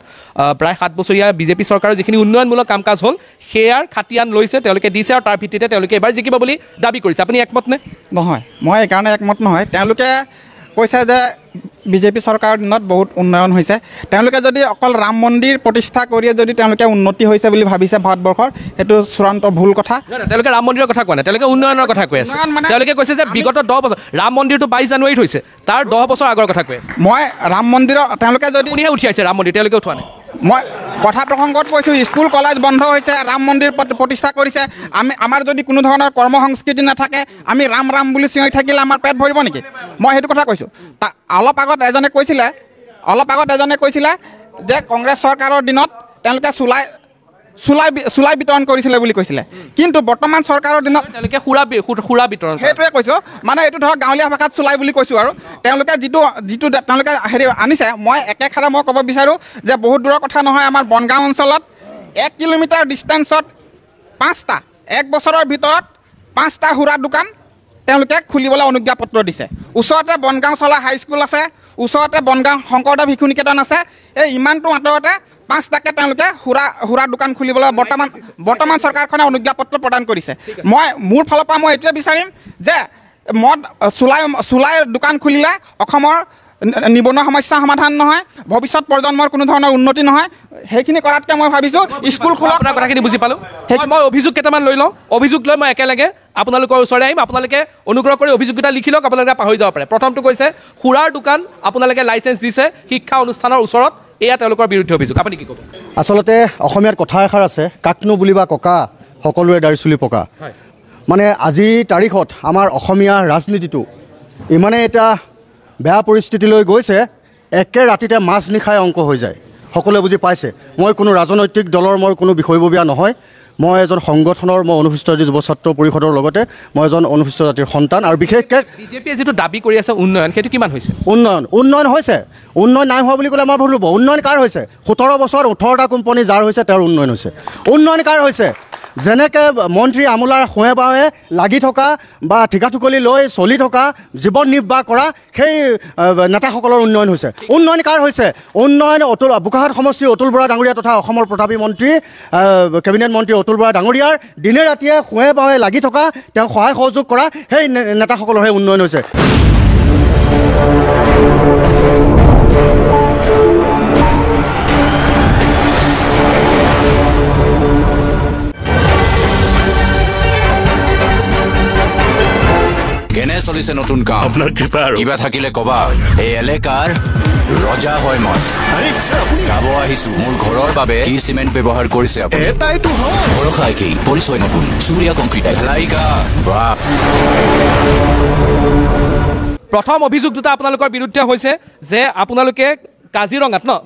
প্ৰায় 7 বছৰীয়া বিজেপি চৰকাৰৰ যিখিনি উন্নয়নমূলক কাম কাজ হ'ল সেয়াৰ খাতিয়ান লৈছে তেওঁলোকে দিছে আৰু তাৰ ভিত্তিতে তেওঁলোকে এবাৰ জিকিব বুলি দাবী কৰিছে আপুনি একমত নে নহয় মই এইকাৰণে একমত নহয় তেওঁলোকে কৈছে যে বিজেপি চৰকাৰৰ দিনত বহুত উন্নয়ন হৈছে তেওঁলোকে যদি অকল ৰাম মন্দিৰ প্ৰতিষ্ঠা কৰিয়ে যদি তেওঁলোকে উন্নতি হৈছে বুলি ভাবিছে ভাৰতবৰ্ষৰ সেইটো চূড়ান্ত ভুল কথা তেওঁলোকে ৰাম মন্দিৰৰ কথা কোৱা নাই তেওঁলোকে উন্নয়নৰ কথা কৈ আছে তেওঁলোকে কৈছে যে বিগত 10 বছৰ ৰাম মন্দিৰটো 22 জানুৱাৰীত হৈছে তাৰ 10 বছৰ আগৰ কথা কৈ আছে মই ৰাম মন্দিৰৰ তেওঁলোকে যদি আপুনিহে উঠি আহিছে ৰাম মন্দিৰ তেওঁলোকে উঠোৱা নাই মই কথা প্ৰসংগত কৈছোঁ স্কুল কলেজ বন্ধ হৈছে ৰাম মন্দিৰ প্ৰতিষ্ঠা কৰিছে আমাৰ যদি কোনো ধৰণৰ কৰ্ম সংস্কৃতি নাথাকে আমি ৰাম ৰাম বুলি চিঞৰি থাকিলে আমাৰ পেট ভৰিব নেকি মই সেইটো কথা কৈছোঁ অলপ আগত এজনে কৈছিলে যে কংগ্ৰেছ চৰকাৰৰ দিনত তেওঁলোকে চুলাই বিতৰণ কৰিছিলে বুলি কৈছিলে কিন্তু বৰ্তমান চৰকাৰৰ দিনত তেওঁলোকে সুৰা বিতৰণ সেইটোৱে কৈছোঁ মানে এইটো ধৰক গাঁৱলীয়া ভাষাত চুলাই বুলি কৈছোঁ আৰু তেওঁলোকে যিটো তেওঁলোকে হেৰি আনিছে মই একেষাৰে মই ক'ব বিচাৰোঁ যে বহুত দূৰৰ কথা নহয় আমাৰ বনগাঁও অঞ্চলত 1 কিলোমিটাৰ ডিষ্টেঞ্চত 5টা 1 বছৰৰ ভিতৰত 5টা সুৰা দোকান তেওঁলোকে খুলিবলৈ অনুজ্ঞাপত্ৰ দিছে ওচৰতে বনগাঁও চলা হাইস্কুল আছে ওচৰতে বনগাঁও শংকৰদেৱ শিশু নিকেতন আছে এই ইমানটো আঁতৰতে 5টাকে তেওঁলোকে সুৰা দোকান খুলিবলৈ বৰ্তমান চৰকাৰখনে অনুজ্ঞাপত্ৰ প্ৰদান কৰিছে মই মোৰ ফালৰ পৰা মই এইটোৱে বিচাৰিম যে চুলাই দোকান খুলিলে অসমৰ নিবনুৱা সমস্যা সমাধান নহয় ভৱিষ্যত প্ৰজন্মৰ কোনো ধৰণৰ উন্নতি নহয় সেইখিনি কৰাতকৈ মই ভাবিছোঁ স্কুল খোলা আপোনাৰ কথাখিনি বুজি পালোঁ মই অভিযোগ কেইটামান লৈ লওঁ অভিযোগ লৈ মই একেলগে আপোনালোকৰ ওচৰলৈ আহিম আপোনালোকে অনুগ্ৰহ কৰি অভিযোগকেইটা লিখি লওক আপোনালোকে পাহৰি যাব পাৰে প্ৰথমটো কৈছে সুৰাৰ দোকান আপোনালোকে লাইচেঞ্চ দিছে শিক্ষা অনুষ্ঠানৰ ওচৰত এয়া তেওঁলোকৰ বিৰুদ্ধে অভিযোগ আপুনি কি ক'ব আচলতে অসমীয়াত কথা এষাৰ আছে কাকনো বুলিবা ককা সকলোৰে দাড়ি চুলি পকা মানে আজি তাৰিখত আমাৰ অসমীয়া ৰাজনীতিটো ইমানে এটা বেয়া পৰিস্থিতিলৈ গৈছে একে ৰাতিতে মাছ নিখাই অংক হৈ যায় সকলোৱে বুজি পাইছে মই কোনো ৰাজনৈতিক দলৰ মই কোনো বিষয়ববীয়া নহয় মই এজন সংগঠনৰ মই অনুসূচিত জাতি যুৱ ছাত্ৰ পৰিষদৰ লগতে মই এজন অনুসূচিত জাতিৰ সন্তান আৰু বিশেষকৈ বিজেপিয়ে যিটো দাবী কৰি আছে উন্নয়ন সেইটো কিমান হৈছে উন্নয়ন হৈছে উন্নয়ন নাই হোৱা বুলি ক'লে আমাৰ ভুল হ'ব উন্নয়ন কাৰ হৈছে 17 বছৰ 18টা কোম্পানী যাৰ হৈছে তেওঁৰ উন্নয়ন হৈছে উন্নয়ন কাৰ হৈছে যেনেকৈ মন্ত্ৰী আমোলাৰ সোঁৱে বাৱে লাগি থকা বা ঠিকাঠুকলি লৈ চলি থকা জীৱন নিৰ্বাহ কৰা সেই নেতাসকলৰ উন্নয়ন হৈছে উন্নয়ন কাৰ হৈছে উন্নয়ন বোকাখাট সমষ্টিৰ অতুল বৰা ডাঙৰীয়া তথা অসমৰ প্ৰতাপী মন্ত্ৰী কেবিনেট মন্ত্ৰী অতুল বৰা ডাঙৰীয়াৰ দিনে ৰাতিয়ে সোঁৱে বাৱে লাগি থকা তেওঁক সহায় সহযোগ কৰা সেই নেতাসকলৰহে উন্নয়ন হৈছে কেনে চলিছে নতুন কাম আপোনাৰ কৃপা আৰু কিবা থাকিলে কবা এই এলেকাৰ ৰজা হয় মই চাব আহিছো মোৰ ঘৰৰ বাবে কি চিমেণ্ট ব্যৱহাৰ কৰিছে আপুনি এটাইতো হয় ভৰসা একেই পৰিচয় নতুন সূৰ্যা কংক্ৰিট এলাইকা প্ৰথম অভিযোগ দুটা আপোনালোকৰ বিৰুদ্ধে হৈছে যে আপোনালোকে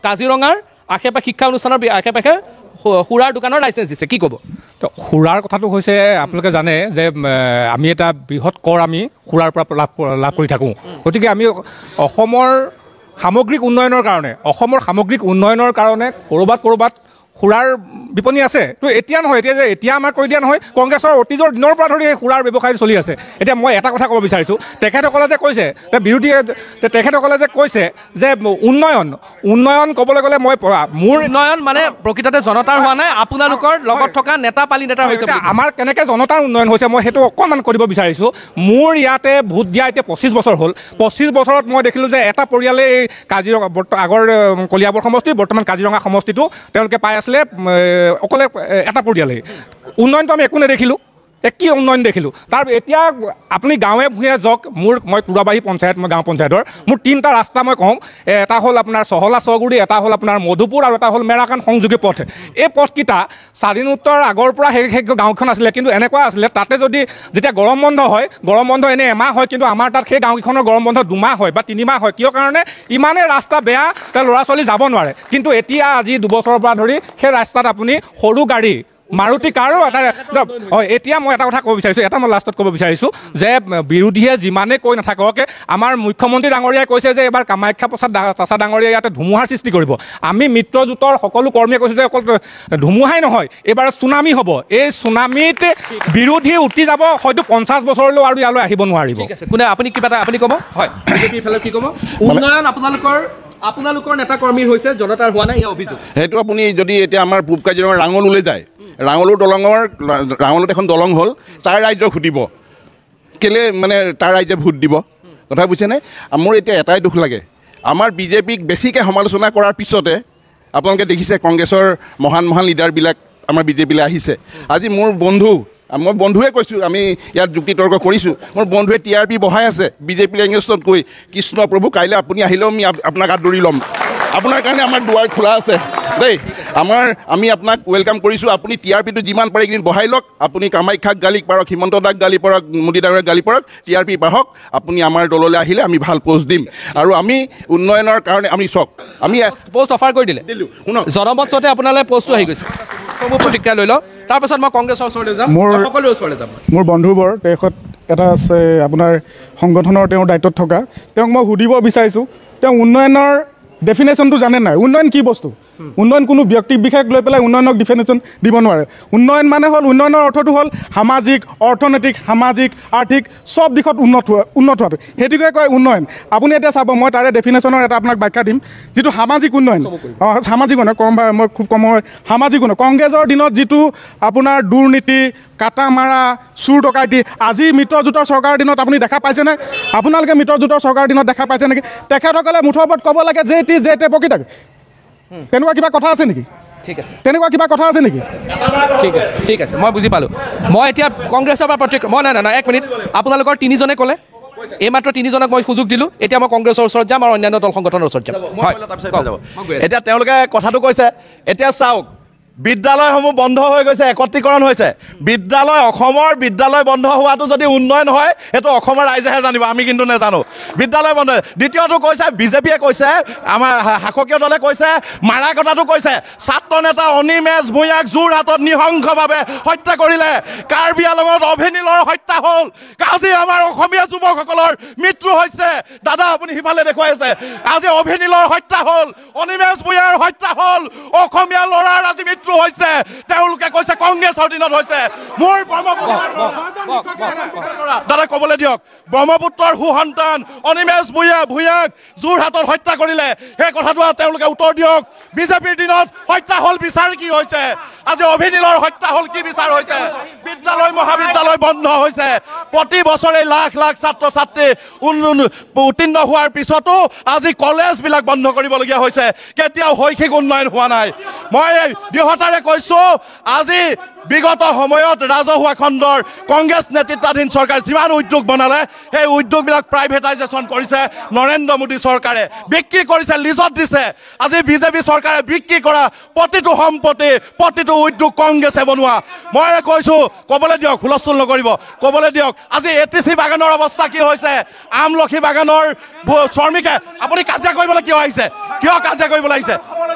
কাজিৰঙাৰ আশে-পাশে শিক্ষা অনুষ্ঠানৰ আশে-পাশে সুৰাৰ দোকানৰ লাইচেঞ্চ দিছে কি ক'ব তো সুৰাৰ কথাটো হৈছে আপোনালোকে জানে যে আমি এটা বৃহৎ কৰ আমি সুৰাৰ পৰা লাভ কৰি থাকোঁ গতিকে আমি অসমৰ সামগ্ৰিক উন্নয়নৰ কাৰণে ক'ৰবাত সুৰাৰ বিপণী আছে তো এতিয়া নহয় এতিয়া আমাৰ কৰি দিয়া নহয় কংগ্ৰেছৰ অতীজৰ দিনৰ পৰা ধৰি এই সুৰাৰ ব্যৱসায় চলি আছে এতিয়া মই এটা কথা ক'ব বিচাৰিছোঁ তেখেতসকলে যে কৈছে তেখেতসকলে যে কৈছে যে উন্নয়ন ক'বলৈ গ'লে মোৰ উন্নয়ন মানে প্ৰকৃততে জনতাৰ হোৱা নাই আপোনালোকৰ লগত থকা নেতাৰ হৈছে আমাৰ কেনেকৈ জনতাৰ উন্নয়ন হৈছে মই সেইটো অকণমান কৰিব বিচাৰিছোঁ মোৰ ইয়াতে ভোট দিয়া এতিয়া 25 বছৰ হ'ল 25 বছৰত মই দেখিলোঁ যে এটা পৰিয়ালে এই কাজিৰঙা আগৰ কলিয়াবৰ সমষ্টি বৰ্তমান কাজিৰঙা সমষ্টিটো তেওঁলোকে পাই আছিলে অকলে এটা পৰিয়ালে উন্নয়নটো আমি একো নেদেখিলোঁ কি উন্নয়ন দেখিলোঁ তাৰ এতিয়া আপুনি গাঁৱে ভূঞে যাওক মই তুৰাবাহী পঞ্চায়ত মই গাঁও পঞ্চায়তৰ মোৰ 3টা ৰাস্তা মই কওঁ এটা হ'ল আপোনাৰ চহলা চহগুৰি এটা হ'ল আপোনাৰ মধুপুৰ আৰু এটা হ'ল মেৰাকান সংযোগী পথ এই পথকেইটা স্বাধীনোত্তৰ আগৰ পৰা সেই গাঁওখন আছিলে কিন্তু এনেকুৱা আছিলে তাতে যেতিয়া গৰম বন্ধ এনেই এমাহ হয় কিন্তু আমাৰ তাত সেই গাঁওকেইখনৰ গৰম বন্ধ 2 মাহ হয় বা 3 মাহ হয় কিয় কাৰণে ইমানেই ৰাস্তা বেয়া তাৰ ল'ৰা ছোৱালী যাব নোৱাৰে কিন্তু এতিয়া আজি 2 বছৰৰ পৰা ধৰি সেই ৰাস্তাত আপুনি সৰু গাড়ী মাৰুতি কাৰো এটা হয় এতিয়া মই এটা কথা ক'ব বিচাৰিছোঁ মই লাষ্টত ক'ব বিচাৰিছোঁ যে বিৰোধীয়ে যিমানে কৈ নাথাকক আমাৰ মুখ্যমন্ত্ৰী ডাঙৰীয়াই কৈছে যে এবাৰ কামাখ্যা প্ৰসাদ চাচা ডাঙৰীয়াই ইয়াতে ধুমুহাৰ সৃষ্টি কৰিব আমি মিত্ৰজোঁটৰ সকলো কৰ্মীয়ে কৈছোঁ যে অকল ধুমুহাই নহয় এইবাৰ চুনামি হ'ব এই চুনামিত বিৰোধী উঠি যাব হয়তো 50 বছৰলৈও আৰু ইয়ালৈ আহিব নোৱাৰিব কোনে আপুনি কিবা এটা আপুনি ক'ব হয় বিজেপিৰ ফালে কি ক'ব উন্নয়ন আপোনালোকৰ নেতা কৰ্মীৰ হৈছে জনতাৰ হোৱা নাই অভিযোগ সেইটো আপুনি যদি এতিয়া আমাৰ পূব কাজিৰঙাৰ ৰাঙলুলৈ যায় ৰাঙলত এখন দলং হ'ল তাৰ ৰাইজক সুধিব কেলে মানে তাৰ ৰাইজে ভোট দিব কথা বুজিছেনে মোৰ এতিয়া এটাই দুখ লাগে আমাৰ বিজেপিক বেছিকৈ সমালোচনা কৰাৰ পিছতে আপোনালোকে দেখিছে কংগ্ৰেছৰ মহান লিডাৰবিলাক আমাৰ বিজেপিলৈ আহিছে আজি মোৰ মই বন্ধুৱে কৈছোঁ আমি ইয়াত যুক্তি তৰ্ক কৰিছোঁ মোৰ বন্ধুৱে TRP বঢ়াই আছে বিজেপিৰ এগেইনষ্টত কৈ কৃষ্ণ প্ৰভু কাইলৈ আপুনি আহিলেও আমি আপোনাক আদৰি ল'ম আপোনাৰ কাৰণে আমাৰ দুৱাৰ খোলা আছে দেই আমি আপোনাক ৱেলকাম কৰিছোঁ আপুনি TRPটো যিমান পাৰে এইকেইদিন বঢ়াই লওক আপুনি কামাখ্যাক গালি পাৰক হিমন্ত দাক গালি পাৰক মোদী ডাঙৰীয়াক গালি পাৰক TRP বাঢ়ক আপুনি আমাৰ দললৈ আহিলে আমি ভাল পোষ্ট দিম আৰু আমি উন্নয়নৰ কাৰণে আমি চাওক আমি পোষ্ট অফাৰ কৰি দিলে শুনক জনমত চতে আপোনালৈ পোষ্টটো আহি গৈছে আপোনালোকৰ প্ৰতিক্ৰিয়া লৈ লওঁ তাৰপাছত মই কংগ্ৰেছৰ ওচৰলৈ যাম সকলোৰে ওচৰলৈ যাম মোৰ বন্ধুবৰ দেশত এটা আছে আপোনাৰ সংগঠনৰ তেওঁৰ দায়িত্বত থকা তেওঁক মই সুধিব বিচাৰিছোঁ তেওঁ উন্নয়নৰ ডেফিনেশ্যনটো জানে নাই উন্নয়ন কি বস্তু উন্নয়ন কোনো ব্যক্তি বিশেষ লৈ পেলাই উন্নয়নক ডেফিনেশ্যন দিব নোৱাৰে উন্নয়ন মানে হ'ল উন্নয়নৰ অৰ্থটো হ'ল সামাজিক অৰ্থনৈতিক সামাজিক আৰ্থিক চব দিশত উন্নত হোৱাটো সেইটোকে কয় উন্নয়ন আপুনি এতিয়া চাব মই তাৰে ডেফিনেশ্যনৰ এটা আপোনাক ব্যাখ্যা দিম যিটো সামাজিক উন্নয়ন সামাজিক উন্নয়ন কম মই খুব কম হয় সামাজিক উন্নয়ন কংগ্ৰেছৰ দিনত যিটো আপোনাৰ দুৰ্নীতি কাটা মাৰা চুৰ ডকাইতি আজি মিত্ৰজোঁটৰ চৰকাৰৰ দিনত আপুনি দেখা পাইছেনে আপোনালোকে মিত্ৰজোঁটৰ চৰকাৰৰ দিনত দেখা পাইছে নেকি তেখেতসকলে মুঠৰ ওপৰত ক'ব লাগে যে বকি থাকে তেনেকুৱা কিবা কথা আছে নেকি ঠিক আছে তেনেকুৱা কিবা কথা আছে নেকি ঠিক আছে মই বুজি পালোঁ মই এতিয়া কংগ্ৰেছৰ পৰা প্ৰতিক্ৰিয়া মই নাই এক মিনিট আপোনালোকৰ তিনিজনে ক'লে এইমাত্ৰ তিনিজনক মই সুযোগ দিলোঁ এতিয়া মই কংগ্ৰেছৰ ওচৰত যাম আৰু অন্যান্য দল সংগঠনৰ ওচৰত যাম এতিয়া তেওঁলোকে কথাটো কৈছে এতিয়া চাওক বিদ্যালয়সমূহ বন্ধ হৈ গৈছে একত্ৰীকৰণ হৈছে বিদ্যালয় অসমৰ বিদ্যালয় বন্ধ হোৱাটো যদি উন্নয়ন হয় সেইটো অসমৰ ৰাইজেহে জানিব আমি কিন্তু নাজানো বিদ্যালয় বন্ধ দ্বিতীয়টো কৈছে বিজেপিয়ে কৈছে আমাৰ শাসকীয় দলে কৈছে মাৰা কথাটো কৈছে ছাত্ৰ নেতা অনিমেষ ভূঞাক যোৰহাটত নৃশংসভাৱে হত্যা কৰিলে কাৰ্বি আংলঙত অভিনীলৰ হত্যা হ'ল আজি আমাৰ অসমীয়া যুৱকসকলৰ মৃত্যু হৈছে দাদা আপুনি সিফালে দেখুৱাই আছে আজি অভিনীলৰ হত্যা হ'ল অনিমেষ ভূঞাৰ হত্যা হ'ল অসমীয়া ল'ৰাৰ আজি হৈছে তেওঁলোকে কৈছে কংগ্ৰেছৰ দিনত হৈছে মোৰ দাদা ক'বলৈ দিয়ক ব্ৰহ্মপুত্ৰৰ সুসন্তান অনিমেষ ভূঞাক যোৰহাটত হত্যা কৰিলে সেই কথাটো তেওঁলোকে উত্তৰ দিয়ক বিজেপিৰ দিনত হত্যা হ'ল বিচাৰ কি হৈছে আজি অভিনীলৰ হত্যা হ'ল কি বিচাৰ হৈছে বিদ্যালয় মহাবিদ্যালয় বন্ধ হৈছে প্ৰতি বছৰে লাখ লাখ ছাত্ৰ ছাত্ৰী উত্তীৰ্ণ হোৱাৰ পিছতো আজি কলেজবিলাক বন্ধ কৰিবলগীয়া হৈছে কেতিয়াও শৈক্ষিক উন্নয়ন হোৱা নাই মই দৃঢ়তাৰে কৈছোঁ আজি বিগত সময়ত ৰাজহুৱা খণ্ডৰ কংগ্ৰেছ নেতৃত্বাধীন চৰকাৰ যিমান উদ্যোগ বনালে সেই উদ্যোগবিলাক প্ৰাইভেটাইজেশ্যন কৰিছে নৰেন্দ্ৰ মোদী চৰকাৰে বিক্ৰী কৰিছে লিজত দিছে আজি বিজেপি চৰকাৰে বিক্ৰী কৰা প্ৰতিটো সম্পত্তি প্ৰতিটো উদ্যোগ কংগ্ৰেছে বনোৱা মই কৈছোঁ ক'বলৈ দিয়ক হুলস্থুল নকৰিব ক'বলৈ দিয়ক আজি ATC বাগানৰ অৱস্থা কি হৈছে আমলখি বাগানৰ শ্ৰমিকে আপুনি কাজিয়া কৰিবলৈ কিয় আহিছে কিয় কাজিয়া কৰিবলৈ আহিছে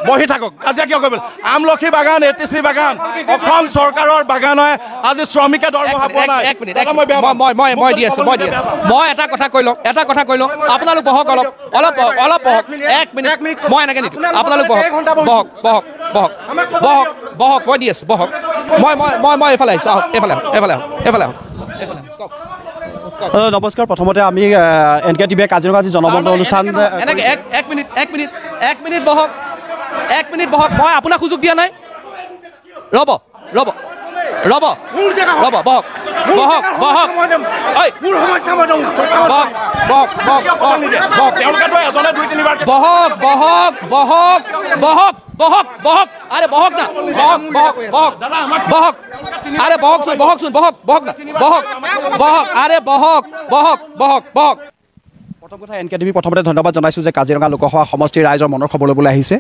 বহি থাকক কাজিয়া কিয় কৰিবলৈ আমলখি বাগান ATC বাগান অসম চৰকাৰৰ বাগানে আজি শ্ৰমিকে দৰমহা পোৱা নাই মই দি আছোঁ মই এটা কথা কৈ লওঁ আপোনালোক বহক অলপ বহক এক মিনিট মই এনেকৈ নিদিওঁ আপোনালোক বহক মই দি আছোঁ বহক মই এইফালে আহিছোঁ আহক এইফালে নমস্কাৰ প্ৰথমতে আমি NKTV কাজিৰঙা যি জনমত অনুষ্ঠান এক মিনিট বহক মই আপোনাক সুযোগ দিয়া নাই ৰ'ব প্ৰথম কথা NKTV প্ৰথমতে ধন্যবাদ জনাইছোঁ যে কাজিৰঙা লোকসভা সমষ্টিৰ ৰাইজৰ মনৰ খবৰ ল'বলৈ আহিছে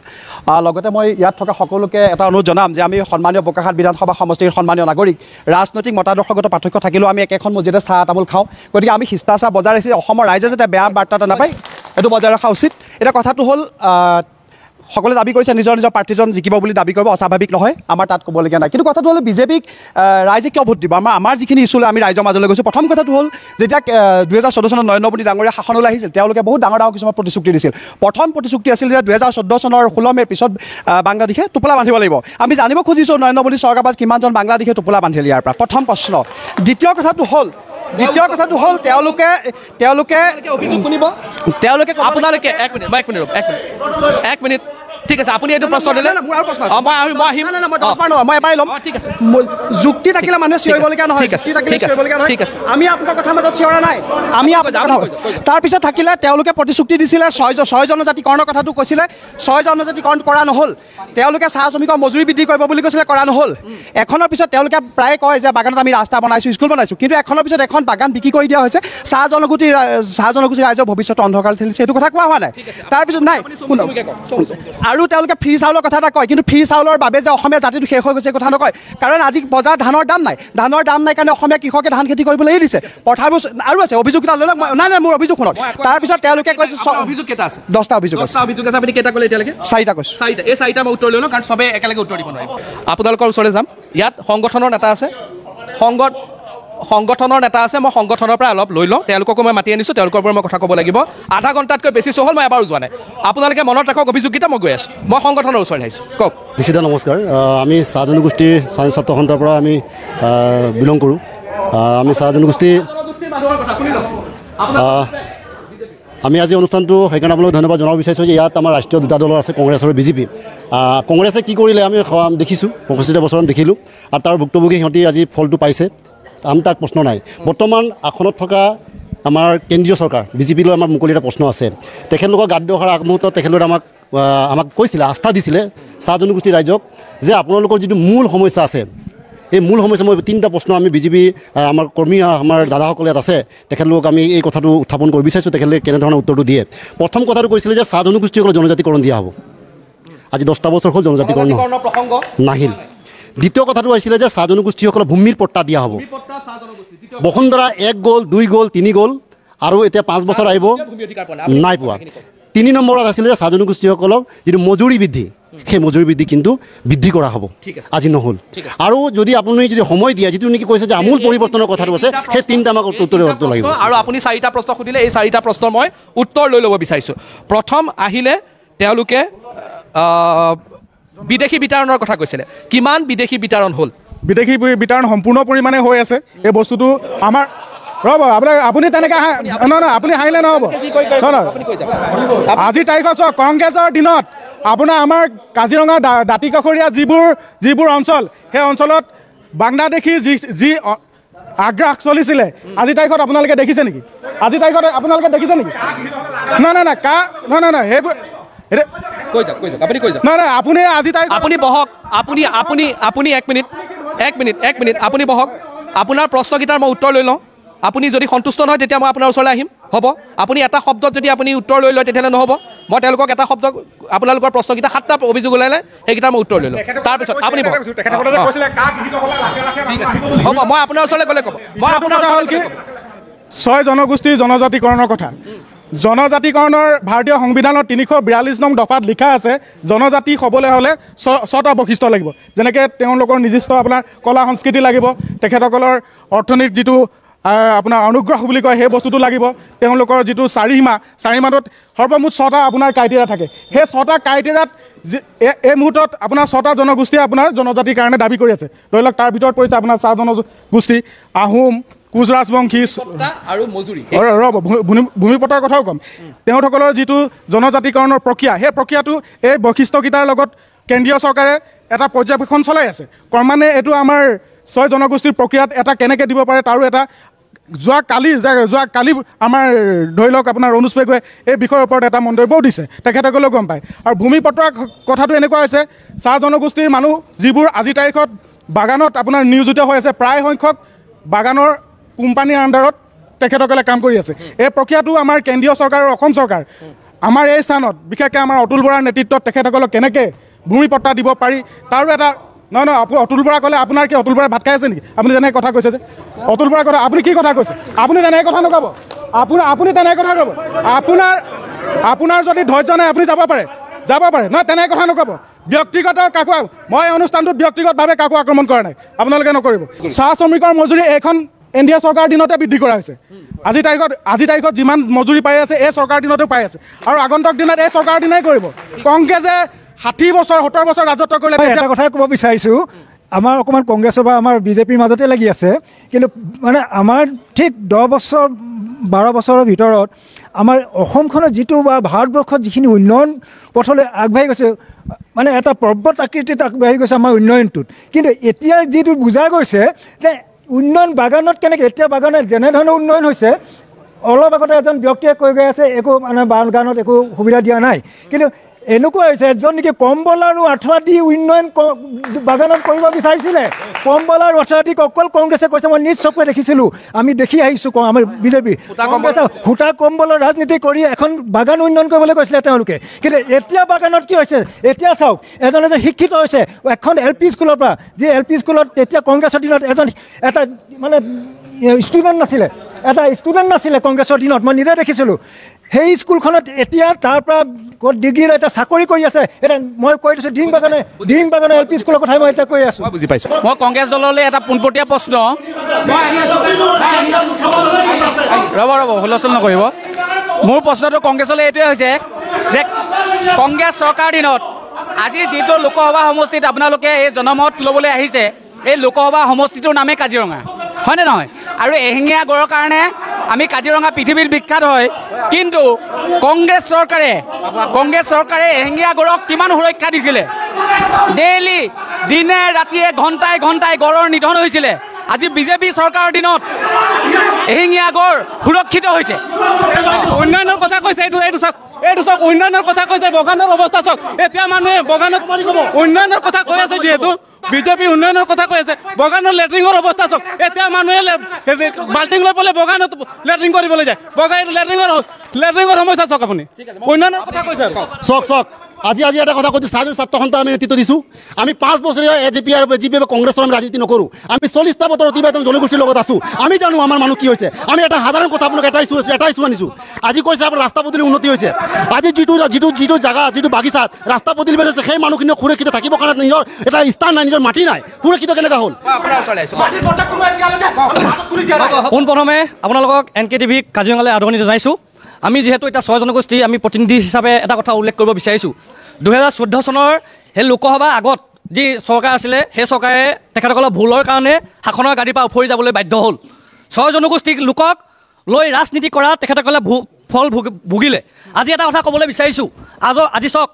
লগতে মই ইয়াত থকা সকলোকে এটা অনুৰোধ জনাম যে আমি সন্মানীয় বোকাখাট বিধানসভা সমষ্টিৰ সন্মানীয় নাগৰিক ৰাজনৈতিক মতাদৰ্শগত পাৰ্থক্য থাকিলেও আমি একেখন মছজিদে চাহ তামোল খাওঁ গতিকে আমি শিষ্টাচাৰ বজাই ৰাখিছে অসমৰ ৰাইজে যাতে বেয়া বাৰ্তা এটা নাপায় এইটো বজাই ৰখা উচিত এতিয়া কথাটো হ'ল সকলে দাবী কৰিছে নিজৰ প্ৰাৰ্থীজন জিকিব বুলি দাবী কৰিব অস্বাভাৱিক নহয় আমাৰ তাত ক'বলগীয়া নাই কিন্তু কথাটো হ'ল বিজেপিক ৰাইজে কিয় ভোট দিব আমাৰ যিখিনি ইছ্যু আমি ৰাইজৰ মাজলৈ গৈছোঁ প্ৰথম কথাটো হ'ল যেতিয়া 2014 চনত নৰেন্দ্ৰ মোদী ডাঙৰীয়া শাসনলৈ আহিছিল তেওঁলোকে বহুত ডাঙৰ কিছুমান প্ৰতিশ্ৰুতি দিছিল প্ৰথম প্ৰতিশ্ৰুতি আছিল যে 2014 চনৰ 16 মে'ৰ পিছত বাংলাদেশে টোপোলা বান্ধিব লাগিব আমি জানিব খুজিছোঁ নৰেন্দ্ৰ মোদী চৰকাৰৰ পৰা কিমানজন বাংলাদেশে টোপোলা বান্ধিলে ইয়াৰ পৰা প্ৰথম প্ৰশ্ন দ্বিতীয় কথাটো হ'ল তেওঁলোকে আপোনালোকে এক মিনিট ঠিক আছে আপুনি এইটো প্ৰশ্ন দিলে মই আহিম মই এবাৰ ল'ম ঠিক আছে যুক্তি থাকিলে মানুহে চিঞৰিবলগীয়া নহয় ঠিক আছে আমি আপোনাৰ কথা মাজত চিঞৰা নাই আমি তাৰপিছত থাকিলে তেওঁলোকে প্ৰতিশ্ৰুতি দিছিলে 6 জনজাতিকৰণৰ কথাটো কৈছিলে 6 জনজাতিকৰণ কৰা নহ'ল তেওঁলোকে চাহ শ্ৰমিকৰ মজুৰি বৃদ্ধি কৰিব বুলি কৈছিলে কৰা নহ'ল এখনৰ পিছত তেওঁলোকে প্ৰায় কয় যে বাগানত আমি ৰাস্তা বনাইছোঁ স্কুল বনাইছোঁ কিন্তু এখনৰ পিছত এখন বাগান বিক্ৰী কৰি দিয়া হৈছে চাহ জনগোষ্ঠীৰ ৰাইজৰ ভৱিষ্যতৰ অন্ধকাৰ ঠেলিছে এইটো কথা কোৱা হোৱা নাই তাৰপিছত নাই আৰু আৰু তেওঁলোকে ফ্ৰী চাউলৰ কথা এটা কয়, কিন্তু ফ্ৰী চাউলৰ বাবে যে অসমীয়া জাতিটো শেষ হৈ গৈছে কথা নকয়। কাৰণ আজি বজাৰত ধানৰ দাম নাই কাৰণে অসমীয়া কৃষকে ধান খেতি কৰিবলৈ এৰি দিছে। পথাৰবোৰ আৰু আছে অভিযোগ এটা লৈ লওক। নাই মোৰ অভিযোগ শুনক। তাৰপিছত তেওঁলোকে কৈছে অভিযোগ কেইটা আছে? 10টা অভিযোগ আছে। আপুনি কেইটা ক'লে এতিয়ালৈকে? 4টা কৈছোঁ। 4টা। এই 4টা মই উত্তৰ লৈ লওঁ, কাৰণ চবে একেলগে উত্তৰ দিব নোৱাৰিব। আপোনালোকৰ ওচৰলৈ যাম। ইয়াত সংগঠনৰ নেতা আছে, সংগঠনৰ নেতা আছে। মই সংগঠনৰ পৰা অলপ লৈ লওঁ, তেওঁলোককো মই মাতি আনিছোঁ, তেওঁলোকৰ পৰা মই কথা ক'ব লাগিব। আধা ঘণ্টাতকৈ বেছি হ'ল, মই এবাৰো যোৱা নাই। আপোনালোকে মনত ৰাখক অভিযোগকেইটা, মই গৈ আছোঁ। মই সংগঠনৰ ওচৰলৈ আহিছোঁ। কওক। নিশ্চিত নমস্কাৰ। আমি চাহ জনগোষ্ঠীৰ ছাত্ৰ সন্থাৰ পৰা আমি বিলং কৰোঁ। আমি চাহ জনগোষ্ঠী আমি আজি অনুষ্ঠানটো সেইকাৰণে আপোনালোক ধন্যবাদ জনাব বিচাৰিছোঁ যে ইয়াত আমাৰ ৰাষ্ট্ৰীয় দুটা দলৰ আছে, কংগ্ৰেছ আৰু বিজেপি। কংগ্ৰেছে কি কৰিলে আমি দেখিছোঁ, 65টা বছৰত দেখিলোঁ, আৰু তাৰ ভুক্তভোগী সিহঁতি আজি ফলটো পাইছে। আমি তাক প্ৰশ্ন নাই। বৰ্তমান আসনত থকা আমাৰ কেন্দ্ৰীয় চৰকাৰ বিজেপি লৈ আমাৰ মুকলি এটা প্ৰশ্ন আছে। তেখেতলোকৰ গাত অহাৰ আগমুহূৰ্তত তেখেতলোকে আমাক কৈছিলে, আস্থা দিছিলে চাহ জনগোষ্ঠী ৰাইজক, যে আপোনালোকৰ যিটো মূল সমস্যা আছে, এই মূল সমস্যা মই 3টা প্ৰশ্ন আমি বিজেপি আমাৰ কৰ্মী আমাৰ দাদাসকল ইয়াত আছে, তেখেতলোকক আমি এই কথাটো উত্থাপন কৰিব বিচাৰিছোঁ, তেখেতলোকে কেনেধৰণৰ উত্তৰটো দিয়ে। প্ৰথম কথাটো কৈছিলে যে চাহ জনগোষ্ঠীসকলক জনজাতিকৰণ দিয়া হ'ব। আজি 10টা বছৰ হ'ল জনজাতিকৰণ নাহিল। দ্বিতীয় কথাটো আহিছিলে যে চাহ জনগোষ্ঠীসকলক ভূমিৰ পট্টা দিয়া হ'ব। বসুন্ধৰা 1 গ'ল, 2 গ'ল, 3 গ'ল, আৰু এতিয়া 5 বছৰ আহিব, নাই পোৱা। 3 নম্বৰত আছিলে যে চাহ জনগোষ্ঠীসকলক যিটো মজুৰি বৃদ্ধি, সেই মজুৰি বৃদ্ধি কিন্তু বৃদ্ধি কৰা হ'ব। আজি নহ'ল। আৰু যদি আপুনি যদি সময় দিয়ে, যিটো নেকি কৈছে যে আমূল পৰিৱৰ্তনৰ কথাটো আছে, সেই 3টা আমাক উত্তৰ দিব লাগিব। আৰু আপুনি 4টা প্ৰশ্ন সুধিলে, এই 4টা প্ৰশ্নৰ মই উত্তৰ লৈ ল'ব বিচাৰিছোঁ। প্ৰথম আহিলে তেওঁলোকে বিদেশী বিতৰণৰ কথা কৈছিলে। কিমান বিদেশী বিতৰণ হ'ল? বিদেশী বিতৰণ সম্পূৰ্ণ পৰিমাণে হৈ আছে। এই বস্তুটো আমাৰ ৰ'ব, আপুনি তেনেকৈ নহয়, আপুনি হাঁহিলে নহ'ব। আজিৰ তাৰিখত চাওক, কংগ্ৰেছৰ দিনত আপোনাৰ আমাৰ কাজিৰঙা দাঁতিকাষৰীয়া যিবোৰ অঞ্চল, সেই অঞ্চলত বাংলাদেশীৰ যি আগ্ৰাস চলিছিলে, আজিৰ তাৰিখত আপোনালোকে দেখিছে নেকি? আজিৰ তাৰিখত আপোনালোকে দেখিছে নেকি? নাই সেইবোৰ নাই। আপুনি আজি তাৰিখ আপুনি বহক, আপুনি 1 মিনিট আপুনি বহক। আপোনাৰ প্ৰশ্নকেইটাৰ মই উত্তৰ লৈ লওঁ। আপুনি যদি সন্তুষ্ট নহয়, তেতিয়া মই আপোনাৰ ওচৰলৈ আহিম, হ'ব? আপুনি এটা শব্দত যদি আপুনি উত্তৰ লৈ লয়, তেতিয়াহ'লে নহ'ব। মই তেওঁলোকক এটা শব্দ, আপোনালোকৰ প্ৰশ্নকেইটা 7টা অভিযোগ ওলালে, সেইকেইটা মই উত্তৰ লৈ লওঁ। তাৰপিছত আপুনি হ'ব, মই আপোনাৰ ওচৰলৈ গ'লে ক'ব। মই আপোনাৰ ওচৰলৈ গ'লে ক'ব। 6 জনগোষ্ঠীৰ জনজাতিকৰণৰ কথা। জনজাতিকৰণৰ ভাৰতীয় সংবিধানৰ 342 নং দফাত লিখা আছে, জনজাতি হ'বলৈ হ'লে 6টা বৈশিষ্ট্য লাগিব। যেনেকৈ তেওঁলোকৰ নিৰ্দিষ্ট আপোনাৰ কলা সংস্কৃতি লাগিব, তেখেতসকলৰ অৰ্থনীতিক যিটো আপোনাৰ অনুগ্ৰহ বুলি কয়, সেই বস্তুটো লাগিব। তেওঁলোকৰ যিটো চাৰিসীমাটোত সৰ্বমুঠ 6টা আপোনাৰ ক্ৰাইটেৰিয়া থাকে। সেই 6টা ক্ৰাইটেৰিয়াত এই মুহূৰ্তত আপোনাৰ 6টা জনগোষ্ঠীয়ে আপোনাৰ জনজাতিৰ কাৰণে দাবী কৰি আছে। ধৰি লওক, তাৰ ভিতৰত পৰিছে আপোনাৰ চাহ জনগোষ্ঠী, আহোম, কোচ ৰাজবংশী আৰু মজুৰি। ৰ'ব, ভূমিপট্টাৰ কথাও ক'ম। তেওঁলোকৰ যিটো জনজাতিকৰণৰ প্ৰক্ৰিয়া, সেই প্ৰক্ৰিয়াটো এই বৈশিষ্ট্যকেইটাৰ লগত কেন্দ্ৰীয় চৰকাৰে এটা পৰ্যবেক্ষণ চলাই আছে। ক্ৰমান্বয়ে এইটো আমাৰ 6 জনগোষ্ঠীৰ প্ৰক্ৰিয়াত এটা কেনেকৈ দিব পাৰে, তাৰো এটা যোৱা কালি আমাৰ ধৰি লওক আপোনাৰ অনুজ পেগুৱে এই বিষয়ৰ ওপৰত এটা মন্তব্যও দিছে, তেখেতসকলেও গম পায়। আৰু ভূমিপট্টাৰ কথাটো এনেকুৱা হৈছে, চাহ জনগোষ্ঠীৰ মানুহ যিবোৰ আজিৰ তাৰিখত বাগানত আপোনাৰ নিয়োজিত হৈ আছে, প্ৰায় সংখ্যক বাগানৰ কোম্পানীৰ আণ্ডাৰত তেখেতসকলে কাম কৰি আছে। এই প্ৰক্ৰিয়াটো আমাৰ কেন্দ্ৰীয় চৰকাৰ আৰু অসম চৰকাৰ, আমাৰ এই স্থানত বিশেষকৈ আমাৰ অতুল বৰাৰ নেতৃত্বত তেখেতসকলক কেনেকৈ ভূমিপট্টা দিব পাৰি, তাৰো এটা নহয়। অতুল বৰা ক'লে, আপোনাৰ কি অতুল বৰাই ভাত খাই আছে নেকি? আপুনি যেনেকৈ কথা কৈছে যে অতুল বৰাৰ কথা, আপুনি কি কথা কৈছে? আপুনি তেনেকৈ কথা নক'ব। আপুনি তেনেকৈ কথা ক'ব। আপোনাৰ যদি ধৈৰ্য নাই, আপুনি যাব পাৰে নহয়, তেনেকৈ কথা নক'ব। ব্যক্তিগত কাকো, মই অনুষ্ঠানটোত ব্যক্তিগতভাৱে কাকো আক্ৰমণ কৰা নাই, আপোনালোকে নকৰিব। চাহ শ্ৰমিকৰ মজুৰি এইখন এনডিএ চৰকাৰৰ দিনতে বৃদ্ধি কৰা হৈছে। আজিৰ তাৰিখত যিমান মজুৰি পাই আছে, এই চৰকাৰৰ দিনতো পাই আছে, আৰু আগন্তুক দিনত এই চৰকাৰৰ দিনাই কৰিব। কংগ্ৰেছে 60 বছৰ 70 বছৰ ৰাজত্ব কৰিলে। এটা কথাই ক'ব বিচাৰিছোঁ, আমাৰ অকণমান কংগ্ৰেছৰ বা আমাৰ বিজেপিৰ মাজতে লাগি আছে, কিন্তু মানে আমাৰ ঠিক 10 বছৰ 12 বছৰৰ ভিতৰত আমাৰ অসমখনত যিটো বা ভাৰতবৰ্ষত যিখিনি উন্নয়ন পথলৈ আগবাঢ়ি গৈছে, মানে এটা পৰ্বত আকৃতিত আগবাঢ়ি গৈছে আমাৰ উন্নয়নটোত। কিন্তু এতিয়া যিটো বুজা গৈছে যে উন্নয়ন বাগানত কেনেকৈ, এতিয়া বাগানত যেনেধৰণৰ উন্নয়ন হৈছে, অলপ আগতে এজন ব্যক্তিয়ে কৈ গৈ আছে একো মানে বাগানত একো সুবিধা দিয়া নাই, কিন্তু এনেকুৱা হৈছে এজন নেকি কম্বল আৰু আঁঠুৱা দি উন্নয়ন বাগানত কৰিব বিচাৰিছিলে। কম্বল আৰু আঁঠুৱা দি অকল কংগ্ৰেছে কৈছে, মই নিজ চকুৰে দেখিছিলোঁ, আমি দেখি আহিছোঁ আমাৰ বিজেপি সূতা কম্বলৰ ৰাজনীতি কৰি এখন বাগান উন্নয়ন কৰিবলৈ কৈছিলে তেওঁলোকে। কিন্তু এতিয়া বাগানত কি হৈছে, এতিয়া চাওক এজন শিক্ষিত হৈছে এখন LP স্কুলৰ পৰা, যি LP স্কুলত তেতিয়া কংগ্ৰেছৰ দিনত এটা মানে ষ্টুডেণ্ট নাছিলে কংগ্ৰেছৰ দিনত, মই নিজে দেখিছিলোঁ। সেই স্কুলখনত এতিয়া তাৰ পৰা ডিগ্ৰী লৈ এটা চাকৰি কৰি আছে। এতিয়া মই কৈ দিছোঁ দিহিং বাগানে LP স্কুলৰ কথাই মই এতিয়া কৈ আছোঁ। বুজি পাইছোঁ। মই কংগ্ৰেছ দললৈ এটা পোনপটীয়া প্ৰশ্ন, ৰ'ব হুলস্থুল নকৰিব। মোৰ প্ৰশ্নটো কংগ্ৰেছলৈ এইটোৱে হৈছে যে কংগ্ৰেছ চৰকাৰ দিনত আজি যিটো লোকসভা সমষ্টিত আপোনালোকে এই জনমত ল'বলৈ আহিছে, এই লোকসভা সমষ্টিটোৰ নামেই কাজিৰঙা, হয়নে নহয়? আৰু এশিঙীয়া গড়ৰ কাৰণে আমি কাজিৰঙা পৃথিৱীত বিখ্যাত হয়, কিন্তু কংগ্ৰেছ চৰকাৰে এশিঙীয়া গড়ক কিমান সুৰক্ষা দিছিলে? ডেইলি দিনে ৰাতিয়ে ঘণ্টাই গড়ৰ নিধন হৈছিলে। আজি বিজেপি চৰকাৰৰ দিনত এশিঙীয়া গড় সুৰক্ষিত হৈছে। উন্নয়নৰ কথা কৈছে, এইটো চাওক উন্নয়নৰ কথা কৈছে, বাগানৰ অৱস্থা চাওক। এতিয়া মানুহে বাগানত উন্নয়নৰ কথা কৈ আছে, যিহেতু বিজেপি উন্নয়নৰ কথা কৈ আছে, বাগানৰ লেট্ৰিনৰ অৱস্থা চাওক। এতিয়া মানুহে বাল্টিং লৈ পেলাই বাগানত লেট্ৰিন কৰিবলৈ যায়। লেট্ৰিনৰ সমস্যা চাওক আপুনি, উন্নয়নৰ কথা কৈছে। চাওক আজি এটা কথা কৈছোঁ, চাহজন ছাত্ৰ সন্থাৰ আমি নেতৃত্ব দিছোঁ। আমি 5 বছৰীয়া AJP আৰু BJP কংগ্ৰেছৰ আমি ৰাজনীতি নকৰোঁ। আমি 40টা বছৰ অতিবাহিত জনগোষ্ঠীৰ লগত আছোঁ। আমি জানো আমাৰ মানুহ কি হৈছে। আমি এটা সাধাৰণ কথা আপোনাক এটা ইছ্যু আনিছোঁ। আজি কৈছে আপোনাৰ ৰাস্তা পদূলি উন্নতি হৈছে। আজি যিটো জাগা, যিটো বাগিচাত ৰাস্তা পদূলি বেৰিছে, সেই মানুহখিনিক সুৰক্ষিত থাকিবৰ কাৰণে নিজৰ এটা স্থান নাই, নিজৰ মাটি নাই, সুৰক্ষিত কেনেকুৱা হ'ল? পোনপ্ৰথমে আপোনালোকক NKTV কাজিৰঙালৈ আদৰণি জনাইছোঁ। আমি যিহেতু এতিয়া 6 জনগোষ্ঠী আমি প্ৰতিনিধি হিচাপে এটা কথা উল্লেখ কৰিব বিচাৰিছোঁ। 2014 চনৰ সেই লোকসভা আগত যি চৰকাৰ আছিলে, সেই চৰকাৰে তেখেতসকলৰ ভুলৰ কাৰণে শাসনৰ গাড়ীৰ পৰা উফৰি যাবলৈ বাধ্য হ'ল। 6 জনগোষ্ঠীক লোকক লৈ ৰাজনীতি কৰা তেখেতসকলে ফল ভুগিলে। আজি এটা কথা ক'বলৈ বিচাৰিছোঁ, আজি চাওক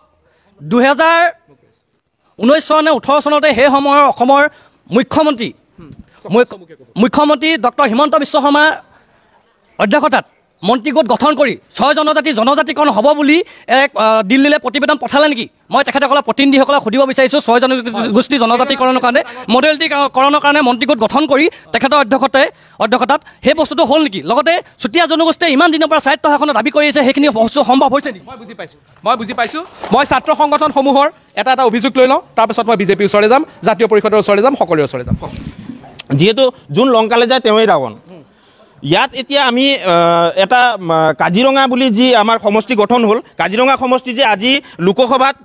2019 চন নে 18 চনতে সেই সময়ৰ অসমৰ মুখ্যমন্ত্ৰী ডক্টৰ হিমন্ত বিশ্ব শৰ্মাৰ অধ্যক্ষতাত মন্ত্ৰী গোট গঠন কৰি 6 জনজাতিকৰণ হ'ব বুলি এক দিল্লীলৈ প্ৰতিবেদন পঠালে নেকি? মই তেখেতসকলৰ প্ৰতিনিধিসকলক সুধিব বিচাৰিছোঁ। 6 জনগোষ্ঠী জনজাতিকৰণৰ কাৰণে মডেলিটিকৰণৰ কাৰণে মন্ত্ৰী গোট গঠন কৰি তেখেতৰ অধ্যক্ষতাত সেই বস্তুটো হ'ল নেকি? লগতে চুতীয়া জনগোষ্ঠীয়ে ইমান দিনৰ পৰা স্বায়ত্ব শাসনৰ দাবী কৰি আছে, সেইখিনি বস্তু সম্ভৱ হৈছে নেকি? মই বুজি পাইছোঁ। মই ছাত্ৰ সংগঠনসমূহৰ এটা অভিযোগ লৈ লওঁ, তাৰপিছত মই বিজেপিৰ ওচৰলৈ যাম, জাতীয় পৰিষদৰ ওচৰলৈ যাম, সকলোৰে ওচৰলৈ যাম। যিহেতু যোন লংকালৈ যায় তেওঁই ৰাৱণ। ইয়াত এতিয়া আমি এটা কাজিৰঙা বুলি যি আমাৰ সমষ্টি গঠন হ'ল, কাজিৰঙা সমষ্টি যে আজি লোকসভাত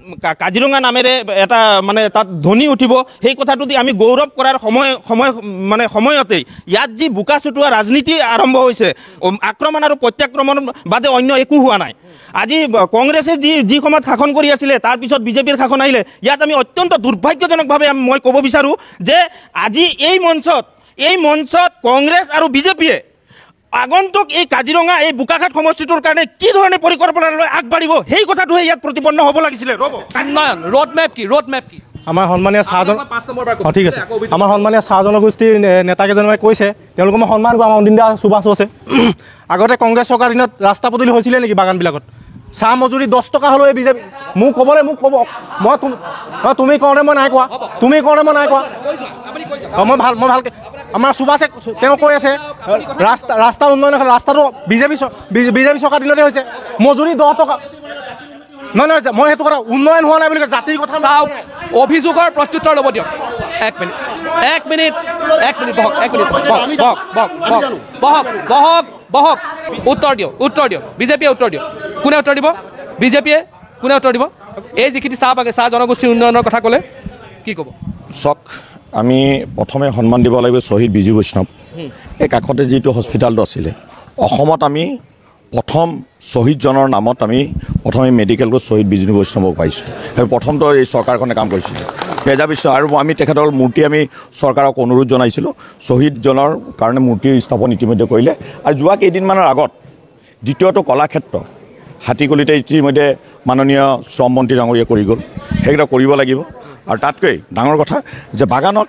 কাজিৰঙা নামেৰে এটা মানে তাত ধ্বনি উঠিব, সেই কথাটো দি আমি গৌৰৱ কৰাৰ সময়তেই ইয়াত যি বোকা চুটোৱা ৰাজনীতি আৰম্ভ হৈছে, আক্ৰমণ আৰু প্ৰত্যাক্ৰমণ বাদে অন্য একো হোৱা নাই। আজি কংগ্ৰেছে যি সময়ত শাসন কৰি আছিলে, তাৰপিছত বিজেপিৰ শাসন আহিলে। ইয়াত আমি অত্যন্ত দুৰ্ভাগ্যজনকভাৱে মই ক'ব বিচাৰোঁ যে আজি এই মঞ্চত কংগ্ৰেছ আৰু বিজেপিয়ে আগন্তুক এই কাজিৰঙা, এই বোকাখাট সমষ্টিটোৰ কাৰণে কি ধৰণে পৰিকল্পনা লৈ আগবাঢ়িব, সেই কথাটোহে ইয়াত প্ৰতিপন্ন হ'ব লাগিছিলে। ৰোড মেপ কি? আমাৰ সন্মানীয় ঠিক আছে, আমাৰ সন্মানীয় চাহ জনগোষ্ঠীৰ নেতাকেইজনে কৈছে, তেওঁলোকক মই সন্মান কৰোঁ। আমাৰ অন্দিন্দা সুভাষ আছে। আগতে কংগ্ৰেছ চৰকাৰ দিনত ৰাস্তা পদূলি হৈছিলে নেকি বাগানবিলাকত? চাহ মজুৰি 10 টকা হ'লেও এই বিজেপি মোক ক'ব, তুমি কওঁতে মই নাই কোৱা, মই ভালকৈ আমাৰ সুভাষে তেওঁ কৈ আছে ৰাস্তা উন্নয়ন, ৰাস্তাটো বিজেপি চৰকাৰ দিনতে হৈছে। মজুৰি 10 টকা, নহয় মই সেইটো কথা উন্নয়ন হোৱা নাই বুলি কয়। জাতিৰ কথা চাওক, অভিযোগৰ প্ৰত্যুত্তৰ ল'ব দিয়ক। এক মিনিট বহক, উত্তৰ দিয়ক। বিজেপিয়ে উত্তৰ দিয়ক। কোনে উত্তৰ দিব? বিজেপিয়ে কোনে উত্তৰ দিব? এই যিখিনি চাহ জনগোষ্ঠীৰ উন্নয়নৰ কথা ক'লে কি ক'ব? চাওক, আমি প্ৰথমে সন্মান দিব লাগিব শ্বহীদ বিজু বৈষ্ণৱ। এই কাষতে যিটো হস্পিটেলটো আছিলে, অসমত আমি প্ৰথম শ্বহীদজনৰ নামত আমি প্ৰথমে মেডিকেলটো শ্বহীদ বিজু বৈষ্ণৱক পাইছোঁ। সেই প্ৰথমটো এই চৰকাৰখনে কাম কৰিছিলে। পেজা বিশ্ব আৰু আমি তেখেতৰ মূৰ্তি আমি চৰকাৰক অনুৰোধ জনাইছিলোঁ, শ্বহীদজনৰ কাৰণে মূৰ্তিৰ স্থাপন ইতিমধ্যে কৰিলে। আৰু যোৱা কেইদিনমানৰ আগত দ্বিতীয়টো কলাক্ষেত্ৰ হাতীকলিতে ইতিমধ্যে মাননীয় শ্ৰম মন্ত্ৰী ডাঙৰীয়া কৰি গ'ল। সেইকেইটা কৰিব লাগিব। আৰু তাতকৈ ডাঙৰ কথা যে বাগানত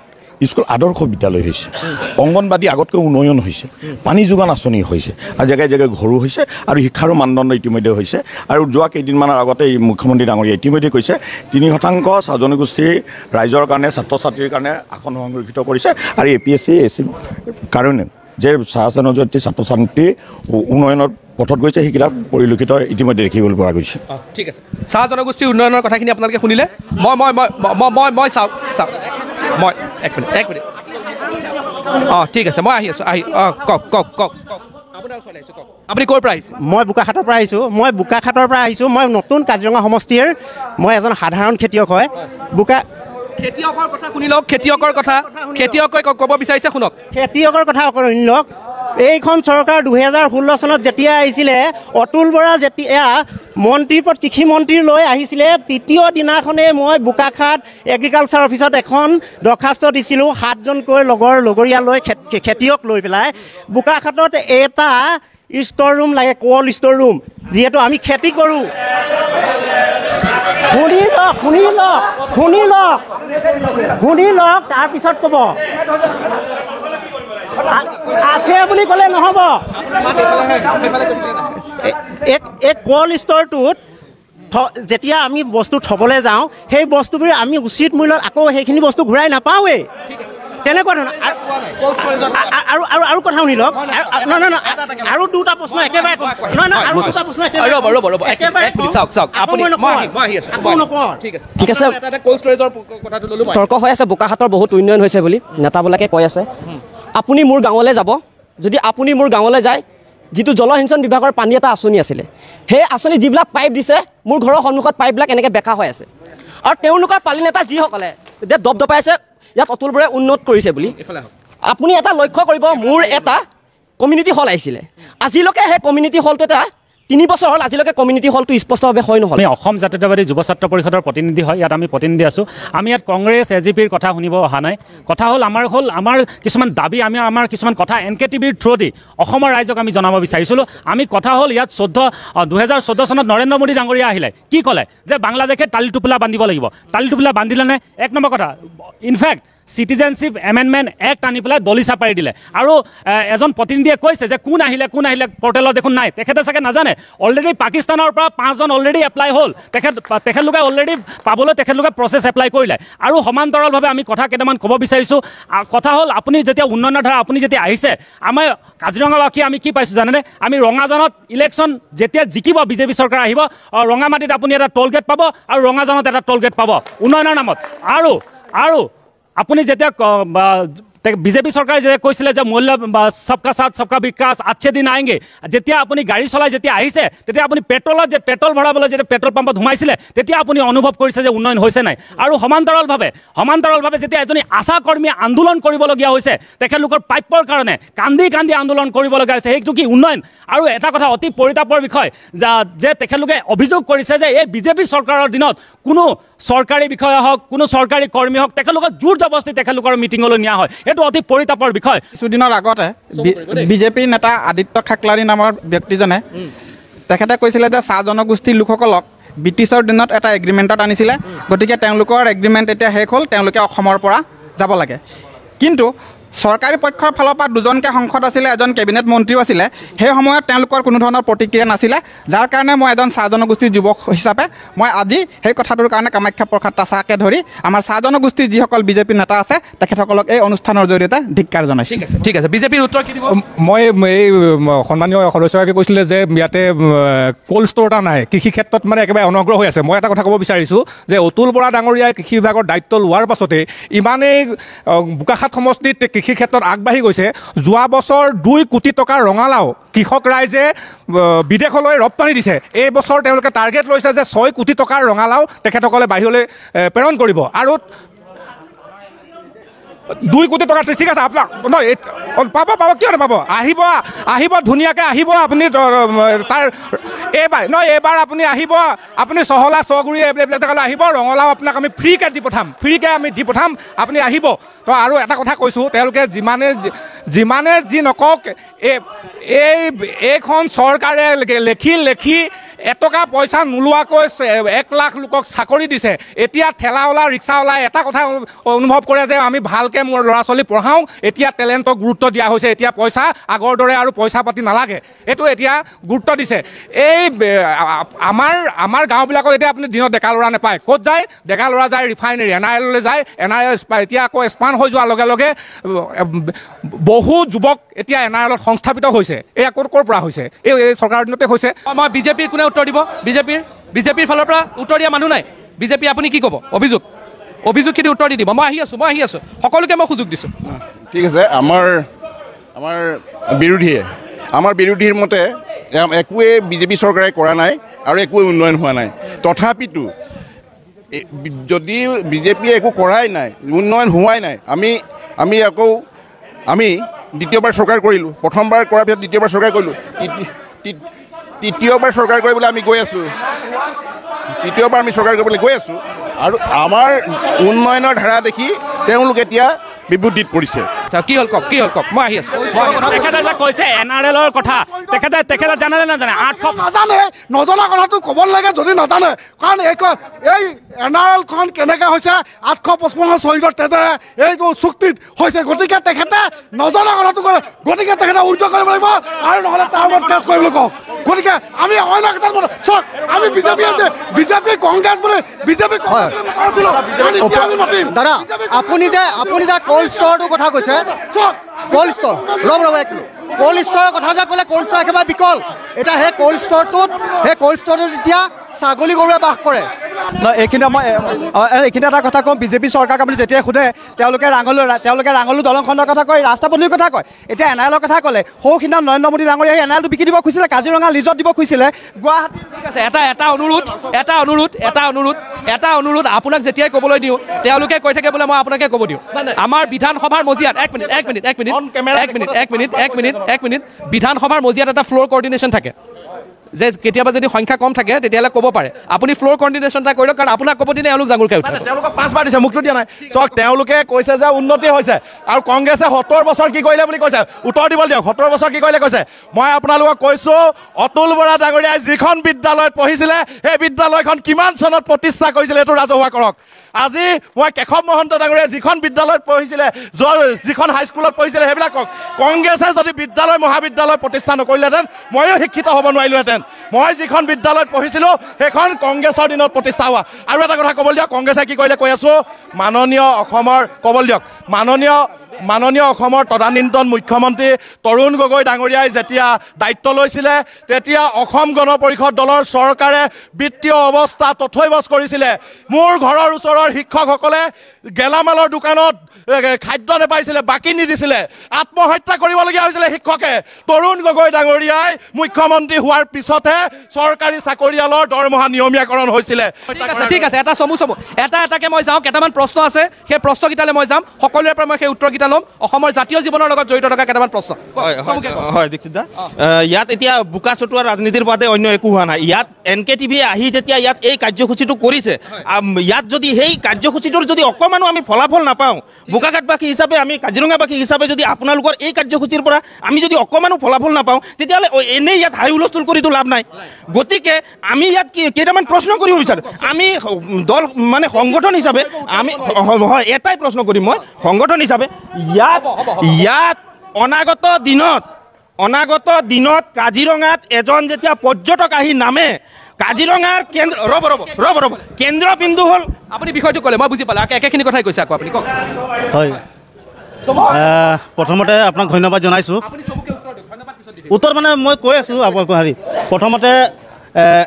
স্কুল আদৰ্শ বিদ্যালয় হৈছে, অংগনবাদী আগতকৈ উন্নয়ন হৈছে, পানী যোগান আঁচনি হৈছে, আৰু জেগাই জেগাই ঘৰো হৈছে, আৰু শিক্ষাৰো মানদণ্ড ইতিমধ্যে হৈছে। আৰু যোৱা কেইদিনমানৰ আগতে এই মুখ্যমন্ত্ৰী ডাঙৰীয়াই ইতিমধ্যে কৈছে 3% চাহ জনগোষ্ঠীৰ ৰাইজৰ কাৰণে ছাত্ৰ ছাত্ৰীৰ কাৰণে আসন সংৰক্ষিত কৰিছে, আৰু APSC SC কাৰণে যে চাহ জনজাতি ছাত্ৰ ছাত্ৰী উন্নয়নৰ পথত গৈছে সেইকেইটা পৰিলক্ষিত ইতিমধ্যে দেখিবলৈ পোৱা গৈছে। ঠিক আছে, চাহ জনগোষ্ঠীৰ উন্নয়নৰ কথাখিনি আপোনালোকে শুনিলে। মই চাওক মই এক মিনিট ঠিক আছে, মই আহি আছোঁ কওক আপুনি ক'ৰ পৰা আহিছে? মই বোকাখাটৰ পৰা আহিছোঁ। মই নতুন কাজিৰঙা সমষ্টিৰ মই এজন সাধাৰণ খেতিয়ক হয়। খেতিয়কৰ কথা শুনি লওক, খেতিয়কে ক'ব বিচাৰিছে শুনক। খেতিয়কৰ কথা শুনি লওক। এইখন চৰকাৰ 2016 চনত যেতিয়া আহিছিলে, অতুল বৰা যেতিয়া মন্ত্ৰীৰ পদ কৃষি মন্ত্ৰী লৈ আহিছিলে, তৃতীয় দিনাখনে মই বোকাখাট এগ্ৰিকালচাৰ অফিচত এখন দৰখাস্ত দিছিলোঁ 7জনকৈ লগৰীয়া লৈ খেতিয়ক লৈ পেলাই। বোকাখাটত এটা ষ্ট'ৰ ৰুম লাগে, ক'ল্ড ষ্ট'ৰ ৰুম, যিহেতু আমি খেতি কৰোঁ। শুনি লওক তাৰপিছত ক'ব। আছে বুলি ক'লে নহ'ব। এই ক'ল্ড ষ্ট'ৰটোত যেতিয়া আমি বস্তু থ'বলৈ যাওঁ, সেই বস্তুবোৰ আমি উচিত মূল্যত আকৌ সেইখিনি বস্তু ঘূৰাই নাপাওঁৱেই। তেনেকুৱা ধৰণৰ আৰু কথা শুনি লওক। আৰু দুটা প্ৰশ্ন একেবাৰে ঠিক আছে। তৰ্ক হৈ আছে বোকাখাটৰ বহুত উন্নয়ন হৈছে বুলি নেতাবিলাকে কৈ আছে। আপুনি মোৰ গাঁৱলৈ যাব, যদি আপুনি মোৰ গাঁৱলৈ যায়, যিটো জলসিঞ্চন বিভাগৰ পানী এটা আঁচনি আছিলে, সেই আঁচনি যিবিলাক পাইপ দিছে, মোৰ ঘৰৰ সন্মুখত পাইপবিলাক এনেকৈ বেকা হৈ আছে। আৰু তেওঁলোকৰ পালি নেতা যিসকলে যে দপদপাই আছে ইয়াত অতুল বৰাই উন্নত কৰিছে বুলি, আপুনি এটা লক্ষ্য কৰিব, মোৰ এটা কমিউনিটি হল আহিছিলে, আজিলৈকে সেই কমিউনিটি হলটো এটা 3 বছৰ হ'ল, আজিলৈকে কমিউনিটি হলটো স্পষ্টভাৱে হয় নহ'ল। আমি অসম জাতীয়তাবাদী যুৱ ছাত্ৰ পৰিষদৰ প্ৰতিনিধি হয়, ইয়াত আমি প্ৰতিনিধি আছোঁ। আমি ইয়াত কংগ্ৰেছ AGPৰ কথা শুনিব অহা নাই। কথা হ'ল আমাৰ কিছুমান দাবী, আমাৰ কিছুমান কথা NKTVৰ থ্ৰুদি অসমৰ ৰাইজক আমি জনাব বিচাৰিছিলোঁ। আমি কথা হ'ল ইয়াত 2014 চনত নৰেন্দ্ৰ মোদী ডাঙৰীয়া আহিলে, কি ক'লে যে বাংলাদেশে তালি টোপোলা বান্ধিব লাগিব। তালি টোপোলা বান্ধিলে নে? 1 নম্বৰ কথা, ইনফেক্ট চিটিজেনশ্বিপ এমেণ্ডমেণ্ট এক্ট আনি পেলাই দলি চাপাৰি দিলে। আৰু এজন প্ৰতিনিধিয়ে কৈছে যে কোন আহিলে পৰ্টেলত দেখোন নাই, তেখেতে চাগে নাজানে। অলৰেডি পাকিস্তানৰ পৰা 5জন অলৰেডি এপ্লাই হ'ল, তেখেতলোকে অলৰেডি পাবলৈ তেখেতলোকে প্ৰচেছ এপ্লাই কৰিলে। আৰু সমান্তৰালভাৱে আমি কথা কেইটামান ক'ব বিচাৰিছোঁ। কথা হ'ল আপুনি যেতিয়া উন্নয়নৰ ধাৰা আপুনি যেতিয়া আহিছে, আমাৰ কাজিৰঙাবাসী আমি কি পাইছোঁ জানেনে? আমি ৰঙাজানত ইলেকশ্যন যেতিয়া জিকিব বিজেপি চৰকাৰ আহিব, ৰঙামাটিত আপুনি এটা টোল গেট পাব আৰু ৰঙাজানত এটা টোল গেট পাব উন্নয়নৰ নামত। আৰু আপুনি যেতিয়া বিজেপি চৰকাৰে যেতিয়া কৈছিলে যে মূল্য সবকা সাথ সবকা বিকাশ আচ্ছে দিন আয়েংগে, যেতিয়া আপুনি গাড়ী চলাই যেতিয়া আহিছে, তেতিয়া আপুনি পেট্ৰল ভৰাবলৈ যেতিয়া পেট্ৰল পাম্পত সোমাইছিলে, তেতিয়া আপুনি অনুভৱ কৰিছে যে উন্নয়ন হৈছে নাই। আৰু সমান্তৰালভাৱে যেতিয়া এজনী আশা কৰ্মীয়ে আন্দোলন কৰিবলগীয়া হৈছে, তেখেতলোকৰ প্ৰাপ্যৰ কাৰণে কান্দি আন্দোলন কৰিবলগীয়া হৈছে, সেইটো কি উন্নয়ন? আৰু এটা কথা অতি পৰিতাপৰ বিষয় যে তেখেতলোকে অভিযোগ কৰিছে যে এই বিজেপি চৰকাৰৰ দিনত কোনো চৰকাৰী বিষয়া হওক, কোনো চৰকাৰী কৰ্মী হওক, তেখেতলোকক জোৰ জবস্তি তেখেতলোকৰ মিটিঙলৈ নিয়া হয়। এইটো অতি পৰিতাপৰ বিষয়। কিছুদিনৰ আগতে বিজেপিৰ নেতা আদিত্য খাকলাৰী নামৰ ব্যক্তিজনে তেখেতে কৈছিলে যে চাহ জনগোষ্ঠীৰ লোকসকলক ব্ৰিটিছৰ দিনত এটা এগ্ৰিমেণ্টত আনিছিলে, গতিকে তেওঁলোকৰ এগ্ৰিমেণ্ট এতিয়া শেষ হ'ল, তেওঁলোকে অসমৰ পৰা যাব লাগে। কিন্তু চৰকাৰী পক্ষৰ ফালৰ পৰা 2জনকৈ সংসদ আছিলে, এজন কেবিনেট মন্ত্ৰীও আছিলে। সেই সময়ত তেওঁলোকৰ কোনো ধৰণৰ প্ৰতিক্ৰিয়া নাছিলে, যাৰ কাৰণে মই এজন চাহ জনগোষ্ঠীৰ যুৱক হিচাপে মই আজি সেই কথাটোৰ কাৰণে কামাখ্যা প্ৰসাদ তাছাকে ধৰি আমাৰ চাহ জনগোষ্ঠীৰ যিসকল বিজেপি নেতা আছে তেখেতসকলক এই অনুষ্ঠানৰ জৰিয়তে ধিক্কাৰ জনাইছোঁ। ঠিক আছে, বিজেপিৰ উত্তৰ কি দিব? মই এই সন্মানীয় সদস্যগৰাকীয়ে কৈছিলে যে ইয়াতে ক'ল্ড ষ্ট'ৰ এটা নাই, কৃষি ক্ষেত্ৰত মানে একেবাৰে অনগ্ৰহ হৈ আছে। মই এটা কথা ক'ব বিচাৰিছোঁ যে অতুল বৰা ডাঙৰীয়াই কৃষি বিভাগৰ দায়িত্ব লোৱাৰ পাছতে ইমানেই বোকাখাট সমষ্টিত কৃষি ক্ষেত্ৰত আগবাঢ়ি গৈছে। যোৱা বছৰ 2 কোটি টকাৰ ৰঙালাও কৃষক ৰাইজে বিদেশলৈ ৰপ্তানি দিছে। এই বছৰ তেওঁলোকে টাৰ্গেট লৈছে যে 6 কোটি টকাৰ ৰঙালাও তেখেতসকলে বাহিৰলৈ প্ৰেৰণ কৰিব। আৰু 2 কোটি টকা, ঠিক আছে আপোনাক পাব কিয় নাপাব? আহিব ধুনীয়াকৈ আহিব আপুনি তাৰ এইবাৰ আপুনি আহিব, আপুনি চহলা চগুৰি এইবিলাক আহিব, ৰঙালাও আপোনাক আমি ফ্ৰীকৈ দি পঠাম, আপুনি আহিব। তো আৰু এটা কথা কৈছোঁ, তেওঁলোকে যিমানে যি নকওক, এইখন চৰকাৰে লেখি এটকা পইচা নোলোৱাকৈ 1 লাখ লোকক চাকৰি দিছে এতিয়া ঠেলাৱালা ৰিক্সাৱালা এটা কথা অনুভৱ কৰে যে আমি ভালকৈ মোৰ ল'ৰা ছোৱালী পঢ়াওঁ এতিয়া টেলেণ্টক গুৰুত্ব দিয়া হৈছে এতিয়া পইচা আগৰ দৰে আৰু পইচা পাতি নালাগে এইটো এতিয়া গুৰুত্ব দিছে এই আমাৰ গাঁওবিলাকত এতিয়া আপুনি দিনত ডেকা ল'ৰা নাপায় ক'ত যায় ডেকা ল'ৰা যায় ৰিফাইনেৰী NIL-লৈ যায় NIL এতিয়া আকৌ এক্সপাণ্ড হৈ যোৱাৰ লগে লগে বহু যুৱক এতিয়া NIL-ত সংস্থাপিত হৈছে এয়া ক'ৰ পৰা হৈছে এই চৰকাৰৰ দিনতে হৈছে মই বিজেপিৰ কোনে উত্তৰ দিব বিজেপিৰ ফালৰ পৰা উত্তৰ দিয়া মানুহ নাই বিজেপি আপুনি কি ক'ব অভিযোগখিনি উত্তৰ দি দিব মই আহি আছোঁ সকলোকে মই সুযোগ দিছোঁ ঠিক আছে আমাৰ বিৰোধীৰ মতে একোৱে বিজেপি চৰকাৰে কৰা নাই আৰু একোৱে উন্নয়ন হোৱা নাই তথাপিতো যদি বিজেপিয়ে একো কৰাই নাই উন্নয়ন হোৱাই নাই আমি দ্বিতীয়বাৰ চৰকাৰ কৰিলোঁ প্ৰথমবাৰ কৰাৰ পিছত দ্বিতীয়বাৰ চৰকাৰ কৰিলোঁ তৃতীয়বাৰ চৰকাৰ কৰিবলৈ আমি গৈ আছোঁ তৃতীয়বাৰ আমি চৰকাৰ কৰিবলৈ গৈ আছোঁ আৰু আমাৰ উন্নয়নৰ ধাৰা দেখি তেওঁলোক এতিয়া বিভূতিত পৰিছে কি হ'ল কওক মই আহি আছোঁ তেখেতে যে কৈছে NRL-ৰ কথা তেখেতে জানে নাজানে 800 নাজানে নজনা কথাটো ক'ব লাগে যদি নাজানে কাৰণ এই NRL-খন কেনেকৈ হৈছে 855 শ্বহীদৰ তেজেৰে এইটো চুক্তিত হৈছে গতিকে তেখেতে নজনা কথাটো কয় গতিকে তেখেতে উল্টো কৰিব লাগিব আৰু নহ'লে তাৰ ওপৰত কেছ কৰিবলৈ কওক গতিকে আমি অন্য কথাত চাওক আমি বিজেপি কংগ্ৰেছ বুলি বিজেপি দাদা আপুনি যে কোল্ড ষ্ট'ৰটোৰ কথা কৈছে কোল্ড ষ্ট'ৰ ৰ'ব কোল্ড ষ্ট'ৰৰ কথা যে ক'লে কোল্ড ষ্ট'ৰ একেবাৰে বিকল এতিয়া সেই কোল্ড ষ্ট'ৰটোত এতিয়া ছাগলী গৰুৱে বাস কৰে এইখিনি এটা কথা কওঁ বিজেপি চৰকাৰক আপুনি যেতিয়াই সোধে তেওঁলোকে ৰাঙলু দলংখনৰ কথা কয় ৰাস্তা পদূলিৰ কথা কয় এতিয়া NIL-ৰ কথা ক'লে সৌখিনা নৰেন্দ্ৰ মোদী ডাঙৰীয়াই সেই NIL-টো বিকি দিব খুজিছিলে কাজিৰঙা লিজত দিব খুজিছিলে গুৱাহাটী ঠিক আছে এটা অনুৰোধ আপোনাক যেতিয়াই ক'বলৈ দিওঁ তেওঁলোকে কৈ থাকে বোলে মই আপোনাকে ক'ব দিওঁ আমাৰ বিধানসভাৰ মজিয়াত এক মিনিট বিধানসভাৰ মজিয়াত এটা ফ্ল'ৰ কৰ্ডিনেশ্যন থাকে যে কেতিয়াবা যদি সংখ্যা কম থাকে তেতিয়াহ'লে ক'ব পাৰে আপুনি ফ্ল'ৰ কৰ্ডিনেশ্যন এটা কৰি লওক কাৰণ আপোনাক ক'ব দিলে এওঁলোক জাঙুৰকৈ উঠে তেওঁলোকক 5বাৰ দিছে মুক্তি দিয়া নাই চাওক তেওঁলোকে কৈছে যে উন্নতি হৈছে আৰু কংগ্ৰেছে 70 বছৰ কি কৰিলে বুলি কৈছে উত্তৰ দিব দিয়ক 70 বছৰ কি কৰিলে কৈছে মই আপোনালোকক কৈছোঁ অতুল বৰা ডাঙৰীয়াই যিখন বিদ্যালয়ত পঢ়িছিলে সেই বিদ্যালয়খন কিমান চনত প্ৰতিষ্ঠা কৰিছিলে এইটো ৰাজহুৱা কৰক আজি মই কেশৱ মহন্ত ডাঙৰীয়াই যিখন বিদ্যালয়ত পঢ়িছিলে যিখন হাইস্কুলত পঢ়িছিলে সেইবিলাক কংগ্ৰেছে যদি বিদ্যালয় মহাবিদ্যালয় প্ৰতিষ্ঠা নকৰিলেহেঁতেন ময়ো শিক্ষিত হ'ব নোৱাৰিলোহেঁতেন মই যিখন বিদ্যালয়ত পঢ়িছিলোঁ সেইখন কংগ্ৰেছৰ দিনত প্ৰতিষ্ঠা হোৱা আৰু এটা কথা ক'বলৈ দিয়ক কংগ্ৰেছে কি কৰিলে কৈ আছোঁ মাননীয় অসমৰ তদানীন্তন মুখ্যমন্ত্ৰী তৰুণ গগৈ ডাঙৰীয়াই যেতিয়া দায়িত্ব লৈছিলে তেতিয়া অসম গণ পৰিষদ দলৰ চৰকাৰে বিত্তীয় অৱস্থা তথৈবচ কৰিছিলে মোৰ ঘৰৰ ওচৰৰ শিক্ষকসকলে গেলামালৰ দোকানত খাদ্য নাপাইছিলে বাকী নিদিছিলে আত্মহত্যা কৰিবলগীয়া হৈছিলে শিক্ষকে তৰুণ গগৈ ডাঙৰীয়াই মুখ্যমন্ত্ৰী হোৱাৰ পিছতহে চৰকাৰী চাকৰিয়ালৰ দৰমহা নিয়মীয়াকৰণ হৈছিলে ঠিক আছে এটা এটাকে মই যাওঁ কেইটামান প্ৰশ্ন আছে সেই প্ৰশ্নকেইটালৈ মই যাম সকলোৰে পৰা মই সেই উত্তৰকেইটা ল'ম অসমৰ জাতীয় জীৱনৰ লগত জড়িত থকা কেইটামান প্ৰশ্ন হয় দীক্ষিত দা ইয়াত এতিয়া বোকা চটোৱা ৰাজনীতিৰ বাদে অন্য একো হোৱা নাই ইয়াত NKTV আহি যেতিয়া ইয়াত এই কাৰ্যসূচীটো কৰিছে ইয়াত যদি সেই কাৰ্যসূচীটোৰ যদি অকণমানো আমি ফলাফল নাপাওঁ বোকাঘাটবাসী হিচাপে আমি কাজিৰঙাবাসী হিচাপে যদি আপোনালোকৰ এই কাৰ্যসূচীৰ পৰা আমি যদি অকণমানো ফলাফল নাপাওঁ তেতিয়াহ'লে এনেই ইয়াত হাই হুলস্থুল কৰিতো লাভ নাই গতিকে আমি ইয়াত কেইটামান প্ৰশ্ন কৰিব বিচাৰোঁ আমি দল মানে সংগঠন হিচাপে আমি হয় এটাই প্ৰশ্ন কৰিম মই সংগঠন হিচাপে ইয়াত অনাগত দিনত কাজিৰঙাত এজন যেতিয়া পৰ্যটক আহি নামে কাজিৰঙাৰ ৰ'ব কেন্দ্ৰবিন্দু হ'ল আপুনি বিষয়টো ক'লে মই বুজি পালোঁ একেখিনি কথাই কৈছে আকৌ আপুনি কওক হয় প্ৰথমতে আপোনাক ধন্যবাদ জনাইছোঁ উত্তৰ মানে মই কৈ আছোঁ আপোনাক প্ৰথমতে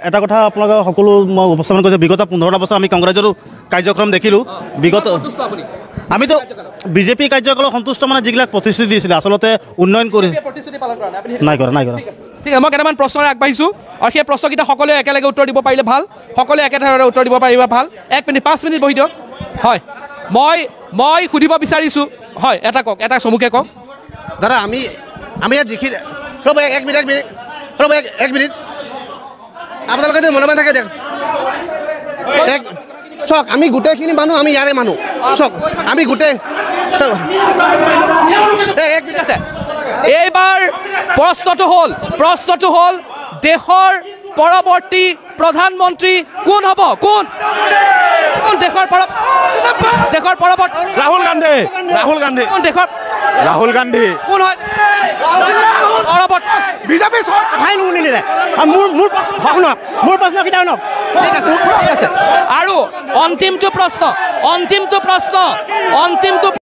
এটা কথা আপোনালোকে সকলো মই উপস্থাপন কৰিছোঁ বিগত 15টা বছৰ আমি কংগ্ৰেছৰো কাৰ্যক্ৰম দেখিলোঁ আমিতো বিজেপি কাৰ্যকলাপ সন্তুষ্ট মানে যিবিলাক প্ৰতিশ্ৰুতি দিছিলে আচলতে উন্নয়ন কৰি নাই কৰা ঠিক আছে মই কেইটামান প্ৰশ্নৰে আগবাঢ়িছোঁ আৰু সেই প্ৰশ্নকেইটা সকলোৱে একেলগে উত্তৰ দিব পাৰিলে ভাল সকলোৱে একেধৰণে উত্তৰ দিব পাৰিলে ভাল 1 মিনিট 5 মিনিট বহি দিয়ক হয় মই সুধিব বিচাৰিছোঁ হয় এটা কওক এটা চমুকে কওক দাদা আমি ইয়াত যিখিনি ৰ'ব এক মিনিট আপোনালোকে যদি মনে মনে থাকে দিয়ক চাওক আমি গোটেইখিনি মানুহ আমি ইয়াৰে মানুহ চাওক আমি গোটেই আছে এইবাৰ প্ৰশ্নটো হ'ল দেশৰ পৰৱৰ্তী প্ৰধানমন্ত্ৰী কোন হ'ব? কোন দেশৰ পৰৱৰ্তী? ৰাহুল গান্ধী। কোন দেশৰ? ৰাহুল গান্ধী। কোন হয় পৰৱৰ্তী? বিজেপি কথাই নুশুনিলে। মোৰ প্ৰশ্ন কেইটা শুনক। ঠিক আছে আৰু অন্তিমটো প্ৰশ্ন